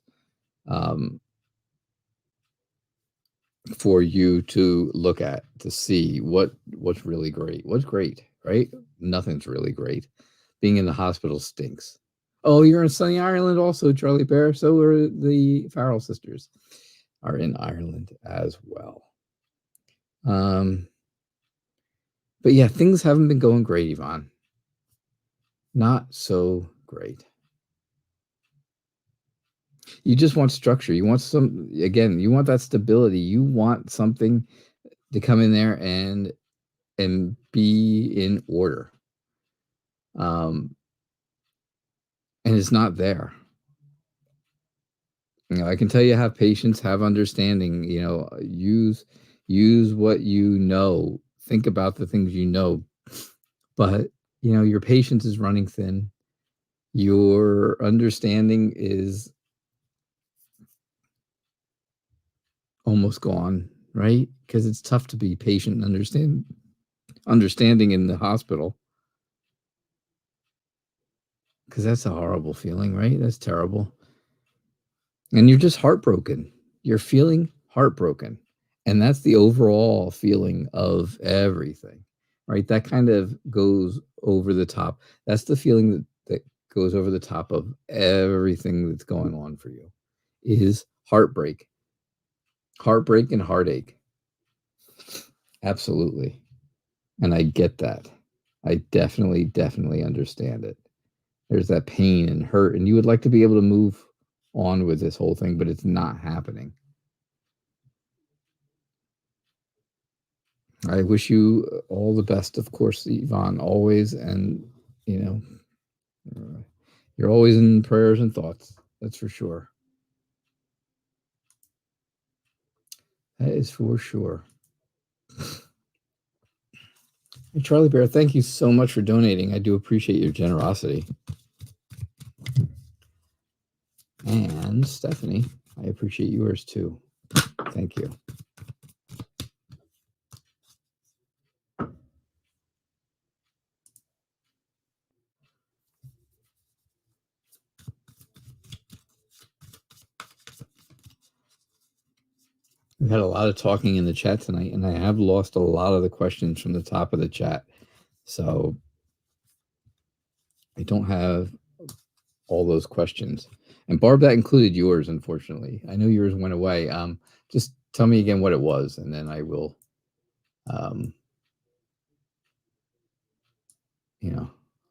for you to look at, to see what's really great. What's great, right? Nothing's really great. Being in the hospital stinks. Oh, you're in sunny Ireland also, Charlie Bear. So are the Farrell sisters are in Ireland as well. But yeah, things haven't been going great, Yvonne. not so great. You just want structure. You want you want that stability. You want something to come in there and be in order. And it's not there. I can tell you have patience, have understanding, use what you know. Think about the things you know. But, your patience is running thin. Your understanding is almost gone, right? Because it's tough to be patient and understanding in the hospital. Because that's a horrible feeling, right? That's terrible. And you're just heartbroken. You're feeling heartbroken. And that's the overall feeling of everything, right? That kind of goes over the top. That's the feeling that goes over the top of everything that's going on for you is heartbreak and heartache. Absolutely. And I get that. I definitely understand it. There's that pain and hurt, and you would like to be able to move on with this whole thing, but it's not happening. I wish you all the best, of course, Yvonne, always. And, you know, you're always in prayers and thoughts. That's for sure. That is for sure. Hey, Charlie Bear, thank you so much for donating. I do appreciate your generosity. And Stephanie, I appreciate yours too. Thank you. We've had a lot of talking in the chat tonight, and I have lost a lot of the questions from the top of the chat. So I don't have all those questions. And Barb, that included yours, unfortunately. I know yours went away. Just tell me again what it was, and then I will,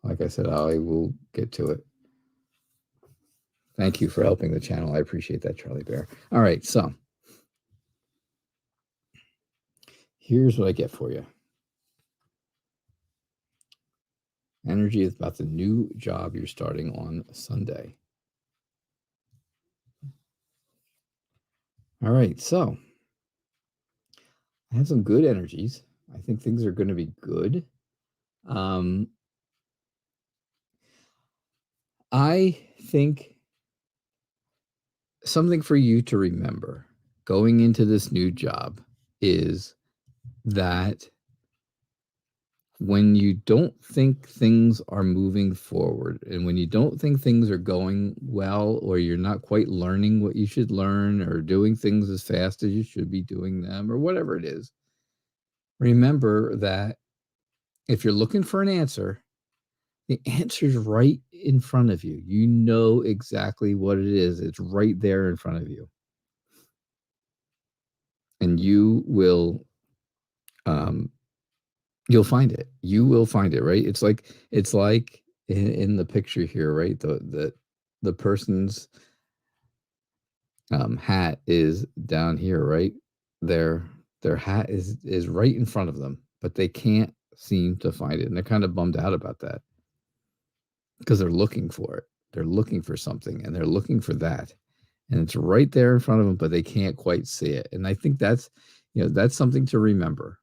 like I said, I will get to it. Thank you for helping the channel. I appreciate that, Charlie Bear. All right, so here's what I get for you. Energy is about the new job you're starting on Sunday. All right, so I have some good energies. I think things are going to be good. I think something for you to remember going into this new job is that when you don't think things are moving forward and when you don't think things are going well, or you're not quite learning what you should learn or doing things as fast as you should be doing them or whatever it is, remember that if you're looking for an answer, the answer's right in front of you. You know exactly what it is. It's right there in front of you. And you will you'll find it. You will find it, right? It's like in the picture here, right? The person's hat is down here, right? Their hat is right in front of them, but they can't seem to find it. And they're kind of bummed out about that because they're looking for it. They're looking for something and they're looking for that. And it's right there in front of them, but they can't quite see it. And I think that's something to remember.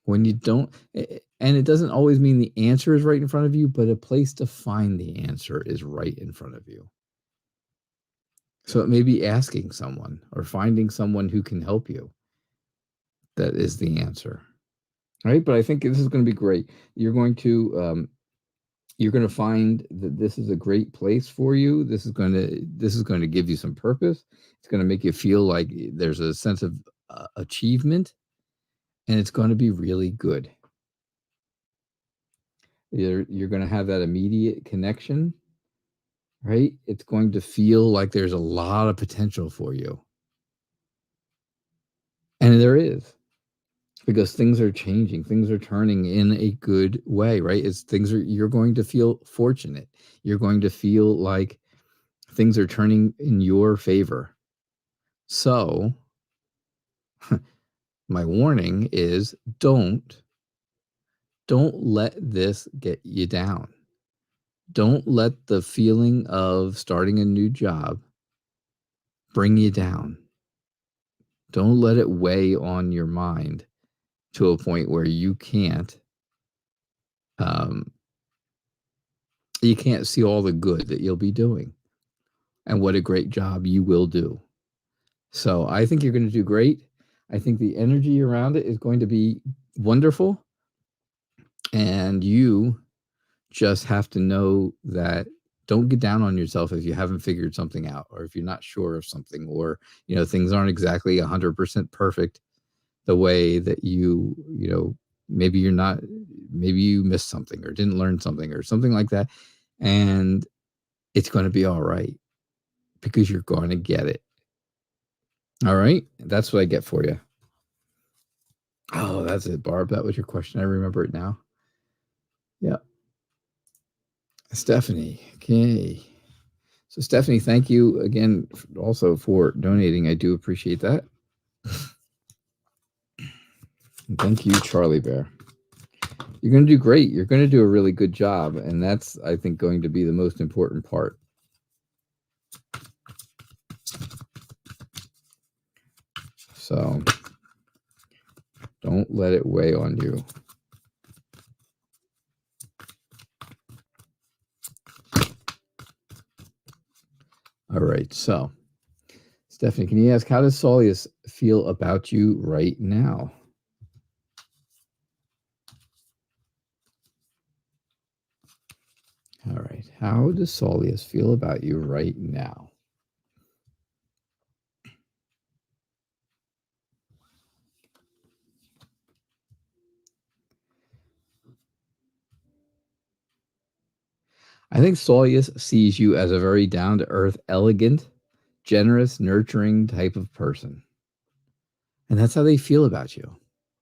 When you don't, and it doesn't always mean the answer is right in front of you, but a place to find the answer is right in front of you. So it may be asking someone or finding someone who can help you. That is the answer. Right? But I think this is going to be great. You're going to find that this is a great place for you. This is going to give you some purpose. It's going to make you feel like there's a sense of achievement, and it's going to be really good. You're going to have that immediate connection, right? It's going to feel like there's a lot of potential for you. And there is. because things are changing, things are turning in a good way, right? You're going to feel fortunate. You're going to feel like things are turning in your favor. So my warning is don't let this get you down. Don't let the feeling of starting a new job bring you down. Don't let it weigh on your mind to a point where um, you can't see all the good that you'll be doing and what a great job you will do. So I think you're going to do great. I think the energy around it is going to be wonderful. And you just have to know that don't get down on yourself if you haven't figured something out, or if you're not sure of something, or, things aren't exactly 100% perfect the way that maybe maybe you missed something or didn't learn something or something like that. And it's going to be all right because you're going to get it. All right. That's what I get for you. Oh, that's it, Barb. That was your question. I remember it now. Yeah. Stephanie. Okay. So, Stephanie, thank you again also for donating. I do appreciate that. And thank you, Charlie Bear. You're going to do great. You're going to do a really good job. And that's, I think, going to be the most important part. So, don't let it weigh on you. All right. So, Stephanie, can you ask, how does Solius feel about you right now? All right. How does Solius feel about you right now? I think Solius sees you as a very down-to-earth, elegant, generous, nurturing type of person. And that's how they feel about you,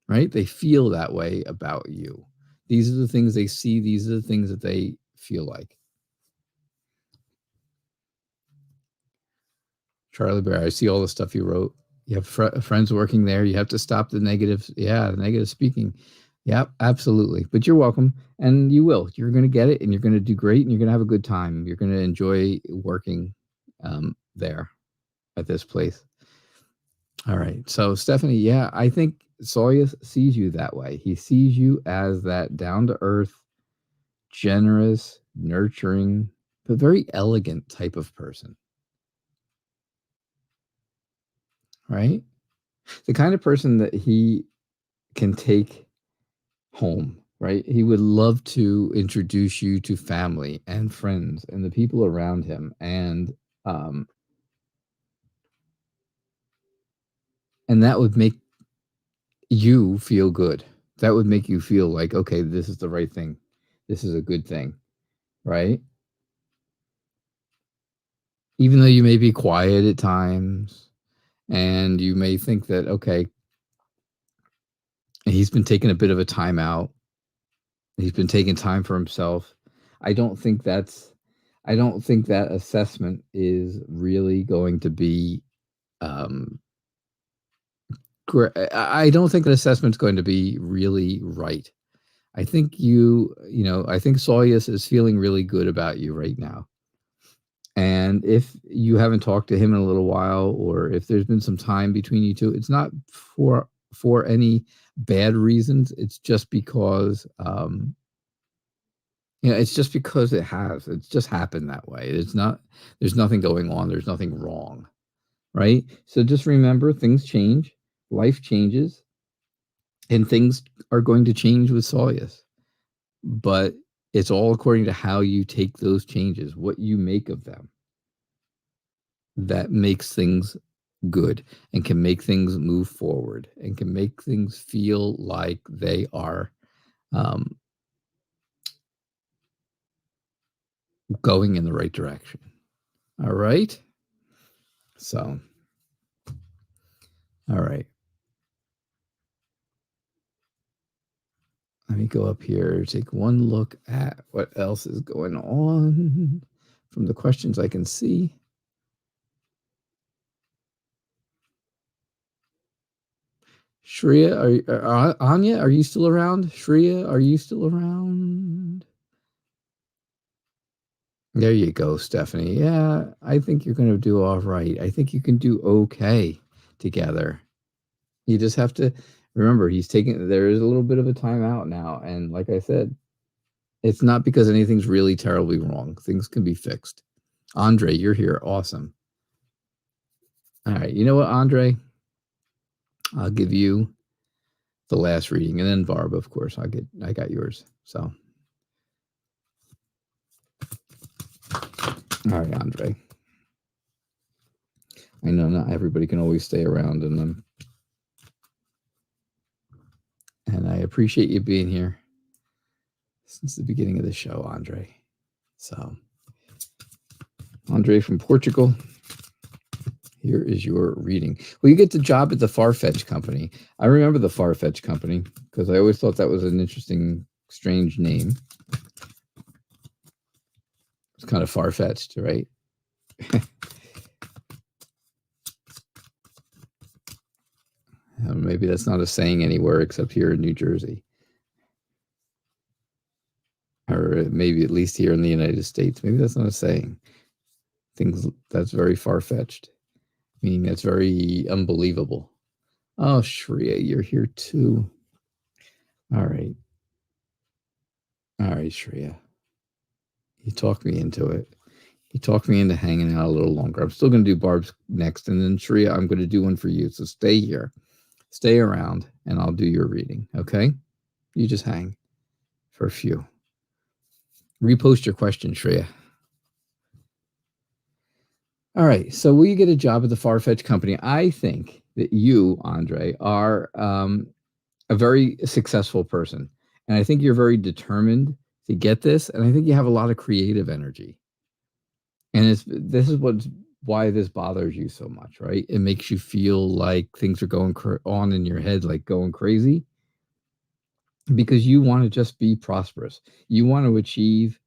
right? They feel that way about you. These are the things they see. These are the things that they feel like. Charlie Bear, I see all the stuff you wrote. You have friends working there. You have to stop the negative. Yeah, the negative speaking. Yeah, absolutely. But you're welcome. And you will. You're going to get it and you're going to do great and you're going to have a good time. You're going to enjoy working there at this place. All right. So, Stephanie, yeah, I think Solius sees you that way. He sees you as that down to earth, generous, nurturing, but very elegant type of person. Right? The kind of person that he can take home, right? He would love to introduce you to family and friends and the people around him, and that would make you feel good. That would make you feel like, okay, this is the right thing. This is a good thing, right? Even though you may be quiet at times and you may think that, okay, he's been taking a bit of a time out. He's been taking time for himself. I don't think that assessment is really going to be I don't think that assessment's going to be really right. I think I think Solius is feeling really good about you right now. And if you haven't talked to him in a little while, or if there's been some time between you two, it's not for any bad reasons. It's just because it's just because it's just happened that way. There's nothing going on. There's nothing wrong. Right. So just remember, things change, life changes, and things are going to change with Solius. But it's all according to how you take those changes, what you make of them. That makes things good and can make things move forward and can make things feel like they are going in the right direction. All right. So, all right. go up here, take one look at what else is going on from the questions I can see. Shreya, Anya, are you still around? Shreya, are you still around? There you go, Stephanie. Yeah, I think you're going to do all right. I think you can do okay together. You just have to remember there is a little bit of a timeout now. And like I said, it's not because anything's really terribly wrong. Things can be fixed. Andre, you're here. Awesome. All right. You know what, Andre? I'll give you the last reading, and then Barb, of course. I got yours. So, all right, Andre. I know not everybody can always stay around, and I appreciate you being here since the beginning of the show, Andre. So, Andre from Portugal, here is your reading. Well, you get the job at the Farfetch company. I remember the Farfetch company because I always thought that was an interesting, strange name. It's kind of far-fetched, right? Maybe that's not a saying anywhere except here in New Jersey. Or maybe at least here in the United States. Maybe that's not a saying. That's very far-fetched. Meaning that's very unbelievable. Oh, Shreya, you're here too. All right. All right, Shreya. You talked me into it. You talked me into hanging out a little longer. I'm still going to do Barb's next. And then, Shreya, I'm going to do one for you. So stay here. Stay around, and I'll do your reading, okay? You just hang for a few. Repost your question, Shreya. All right, so will you get a job at the Farfetch company? I think that you, Andre, are a very successful person. And I think you're very determined to get this. And I think you have a lot of creative energy. And this is why this bothers you so much, right? It makes you feel like things are going on in your head, like going crazy. Because you want to just be prosperous. You want to achieve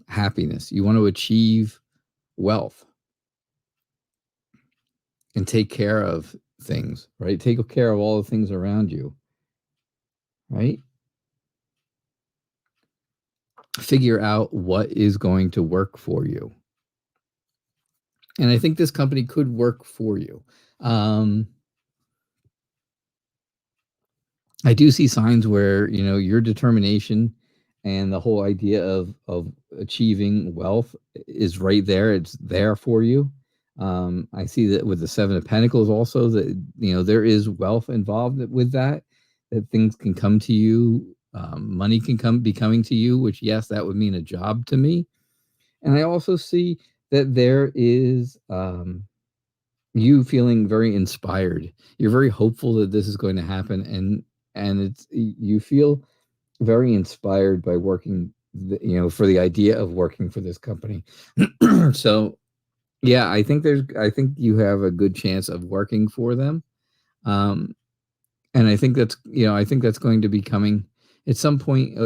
happiness. You want to achieve wealth and take care of things, right? Take care of all the things around you, right? Figure out what is going to work for you. And I think this company could work for you. I do see signs where, your determination and the whole idea of achieving wealth is right there. It's there for you. I see that with the Seven of Pentacles also that, there is wealth involved with that things can come to you. Money can be coming to you, which, yes, that would mean a job to me. And I also see that there is you feeling very inspired. You're very hopeful that this is going to happen. And you feel very inspired by working, for the idea of working for this company. So, yeah, I think you have a good chance of working for them. And I think that's going to be coming at some point,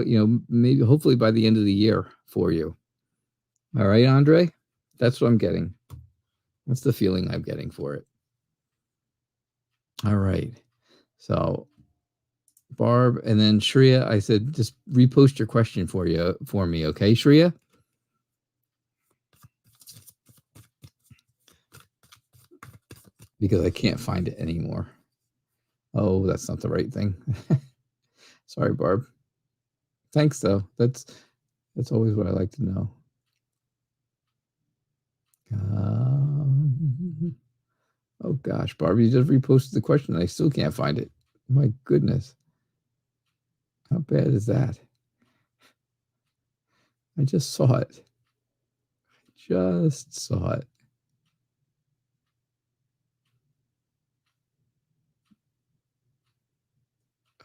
maybe hopefully by the end of the year for you. All right, Andre, that's what I'm getting. That's the feeling I'm getting for it. All right. So, Barb, and then Shreya, I said, just repost your question for me, okay, Shreya? Because I can't find it anymore. Oh, that's not the right thing. Sorry, Barb. Thanks, though. That's always what I like to know. Oh, gosh, Barb, you just reposted the question. I still can't find it. My goodness. How bad is that? I just saw it. Just saw it.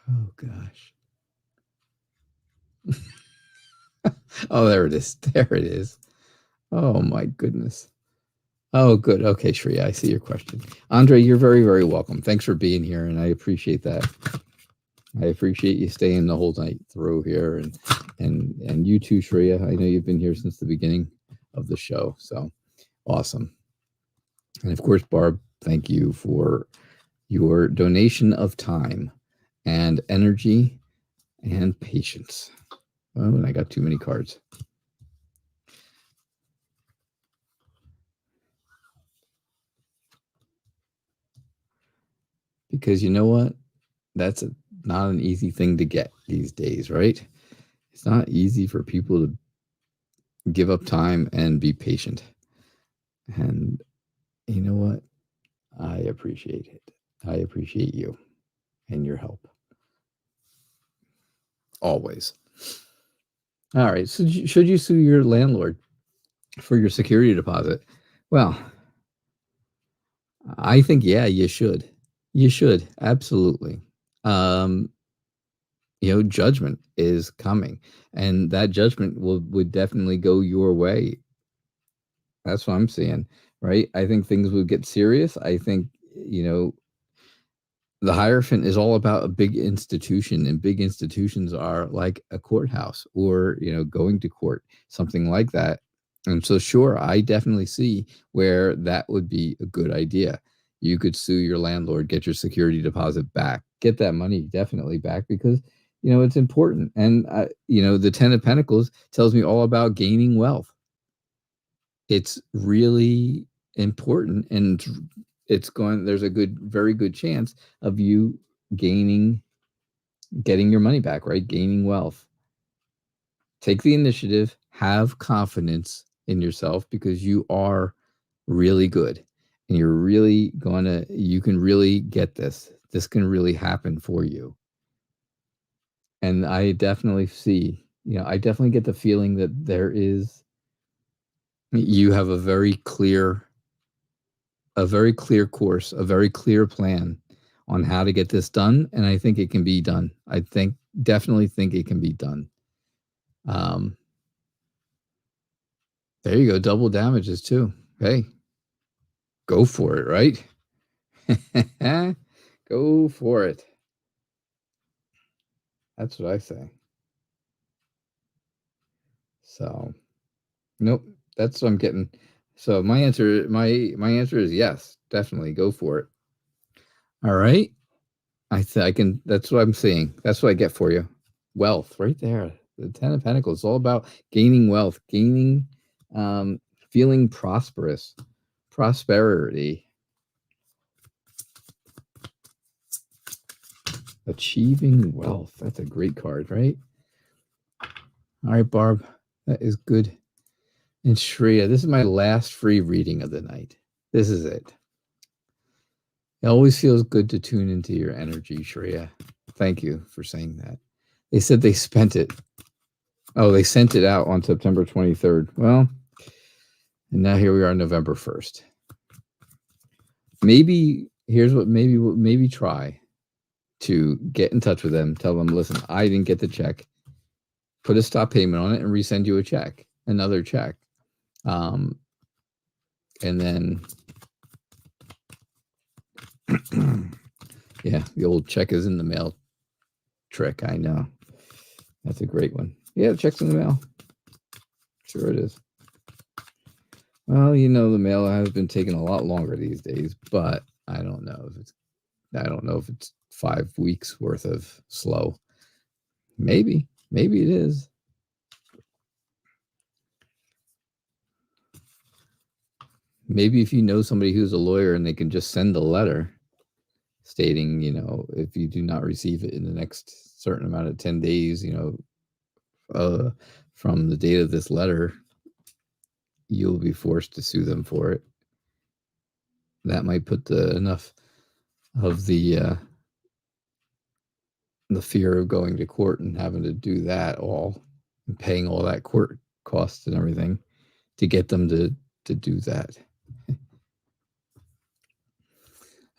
Oh, gosh. Oh, there it is. There it is. Oh, my goodness. Oh, good. Okay, Shreya, I see your question. Andre, you're very, very welcome. Thanks for being here, and I appreciate that. I appreciate you staying the whole night through here, and you too, Shreya. I know you've been here since the beginning of the show, so awesome. And of course, Barb, thank you for your donation of time and energy and patience. Oh, and I got too many cards. Because you know what? That's not an easy thing to get these days, right? It's not easy for people to give up time and be patient. And you know what? I appreciate it. I appreciate you and your help. Always. All right. So, should you sue your landlord for your security deposit? Well, I think, yeah, you should. You should. Absolutely. Um, judgment is coming, and that judgment would definitely go your way. That's what I'm seeing, right? I think things would get serious. I think, the Hierophant is all about a big institution, and big institutions are like a courthouse or, going to court, something like that. And so, sure, I definitely see where that would be a good idea. You could sue your landlord, get your security deposit back, get that money definitely back because, it's important. And, the Ten of Pentacles tells me all about gaining wealth. It's really important, and there's a very good chance of you getting your money back, right? Gaining wealth. Take the initiative, have confidence in yourself because you are really good and you can really get this. This can really happen for you. And I definitely see, I definitely get the feeling that you have a very clear course, a very clear plan on how to get this done, and I think it can be done. Definitely think it can be done. There you go, double damages too. Hey, go for it, right? Go for it. That's what I say. So, nope, that's what I'm getting. So my answer is yes, definitely go for it. All right. I can. That's what I'm seeing. That's what I get for you. Wealth, right there. The Ten of Pentacles. It's all about gaining wealth, feeling prosperous, prosperity, achieving wealth. That's a great card, right? All right, Barb, that is good. And Shreya, this is my last free reading of the night. This is it. It always feels good to tune into your energy, Shreya. Thank you for saying that. They said they spent it. Oh, they sent it out on September 23rd. Well, and now here we are, November 1st. Maybe try to get in touch with them. Tell them, listen, I didn't get the check. Put a stop payment on it and resend you another check. And then, yeah, the old check is in the mail trick. I know. That's a great one. Yeah, the check's in the mail. Sure it is. Well, the mail has been taking a lot longer these days, but I don't know if it's 5 weeks worth of slow. Maybe it is. Maybe if you know somebody who's a lawyer and they can just send a letter stating, if you do not receive it in the next certain amount of 10 days, from the date of this letter, you'll be forced to sue them for it. That might put enough of the fear of going to court and having to do that all and paying all that court costs and everything to get them to do that.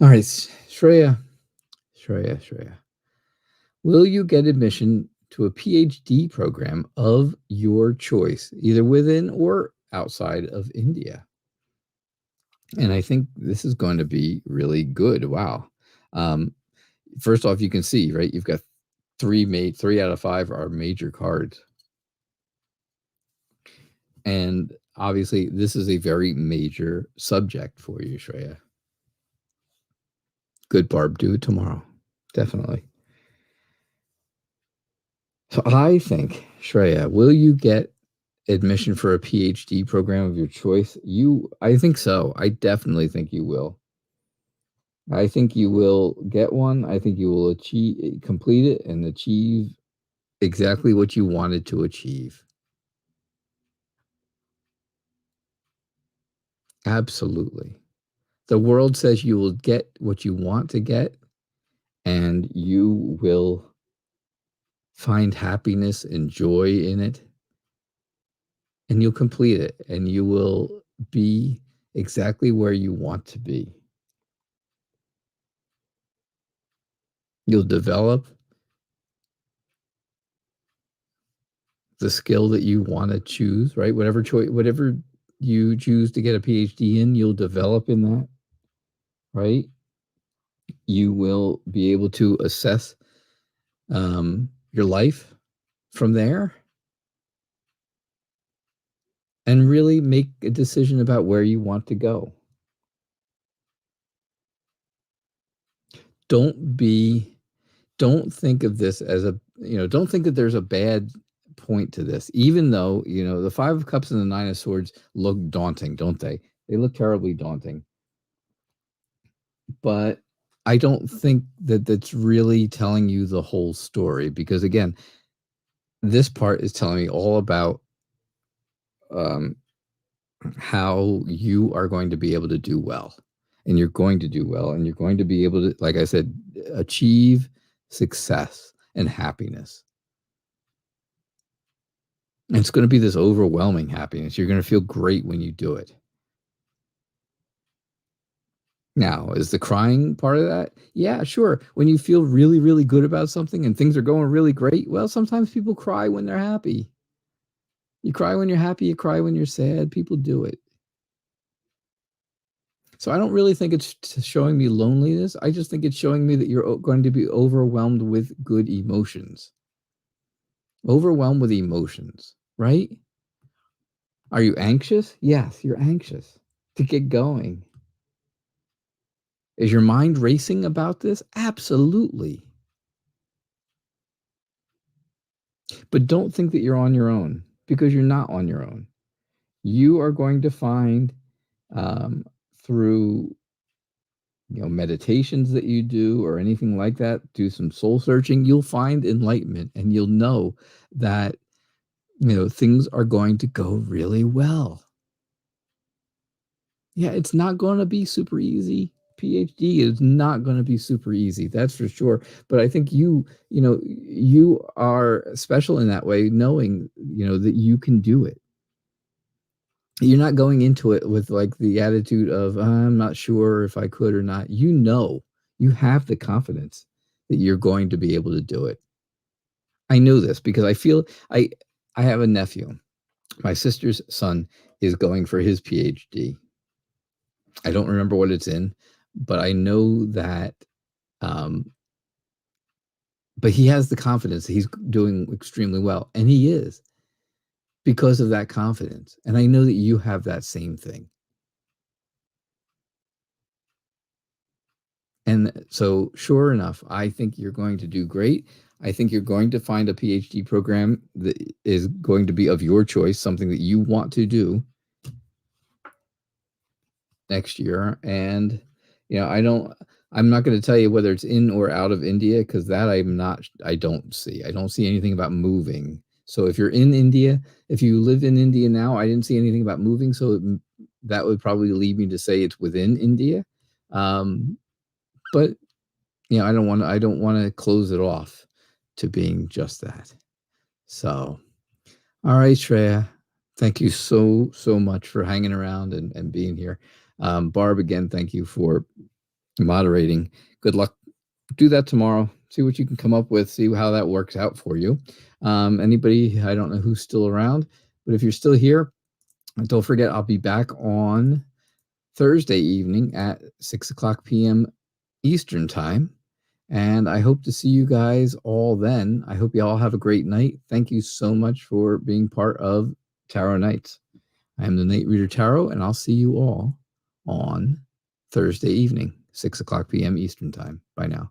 All right, Shreya. Will you get admission to a PhD program of your choice, either within or outside of India? And I think this is going to be really good. Wow. First off, you can see, right? You've got 3 out of 5 are major cards. And obviously, this is a very major subject for you, Shreya. Good, Barb. Do it tomorrow. Definitely. So I think, Shreya, will you get admission for a PhD program of your choice? I think so. I definitely think you will. I think you will get one. I think you will complete it and achieve exactly what you wanted to achieve. Absolutely. The world says you will get what you want to get, and you will find happiness and joy in it, and you'll complete it, and you will be exactly where you want to be. You'll develop the skill that you want to choose, right? Whatever you choose to get a PhD in, you'll develop in that, right? You will be able to assess your life from there and really make a decision about where you want to go. Don't think of this as don't think that there's a bad point to this, even though, the 5 of Cups and the 9 of Swords look daunting, don't they? They look terribly daunting. But I don't think that that's really telling you the whole story, because again, this part is telling me all about how you are going to be able to do well, and you're going to do well, and you're going to be able to, like I said, achieve success and happiness. And it's going to be this overwhelming happiness. You're going to feel great when you do it. Now, is the crying part of that? Yeah, sure. When you feel really, really good about something and things are going really great, well, sometimes people cry when they're happy. You cry when you're happy, you cry when you're sad. People do it. So I don't really think it's showing me loneliness. I just think it's showing me that you're going to be overwhelmed with good emotions. Overwhelmed with emotions, right? Are you anxious? Yes, you're anxious to get going. Is your mind racing about this? Absolutely. But don't think that you're on your own, because you're not on your own. You are going to find through meditations that you do or anything like that, do some soul searching, you'll find enlightenment, and you'll know that things are going to go really well. Yeah, it's not going to be super easy. PhD is not going to be super easy, that's for sure. But I think you are special in that way, knowing that you can do it. You're not going into it with like the attitude of I'm not sure if I could or not. You have the confidence that you're going to be able to do it. I know this because I have a nephew. My sister's son is going for his PhD. I don't remember what it's in, but I know that but he has the confidence that he's doing extremely well, and he is, because of that confidence. And I know that you have that same thing. And so, sure enough, I think you're going to do great. I think you're going to find a PhD program that is going to be of your choice, something that you want to do next year. And, I'm not going to tell you whether it's in or out of India, because that I don't see anything about moving. So if you're in India, if you live in India now, I didn't see anything about moving. So that would probably lead me to say it's within India. But I don't want to close it off to being just that. So, all right, Shreya, thank you so much for hanging around and being here. Barb, again, thank you for moderating. Good luck. Do that tomorrow. See what you can come up with. See how that works out for you. Anybody, I don't know who's still around, but if you're still here, don't forget, I'll be back on Thursday evening at 6:00 p.m. Eastern time. And I hope to see you guys all then. I hope you all have a great night. Thank you so much for being part of Tarot Nights. I am the Night Reader Tarot, and I'll see you all on Thursday evening, 6 o'clock p.m. Eastern Time. Bye now.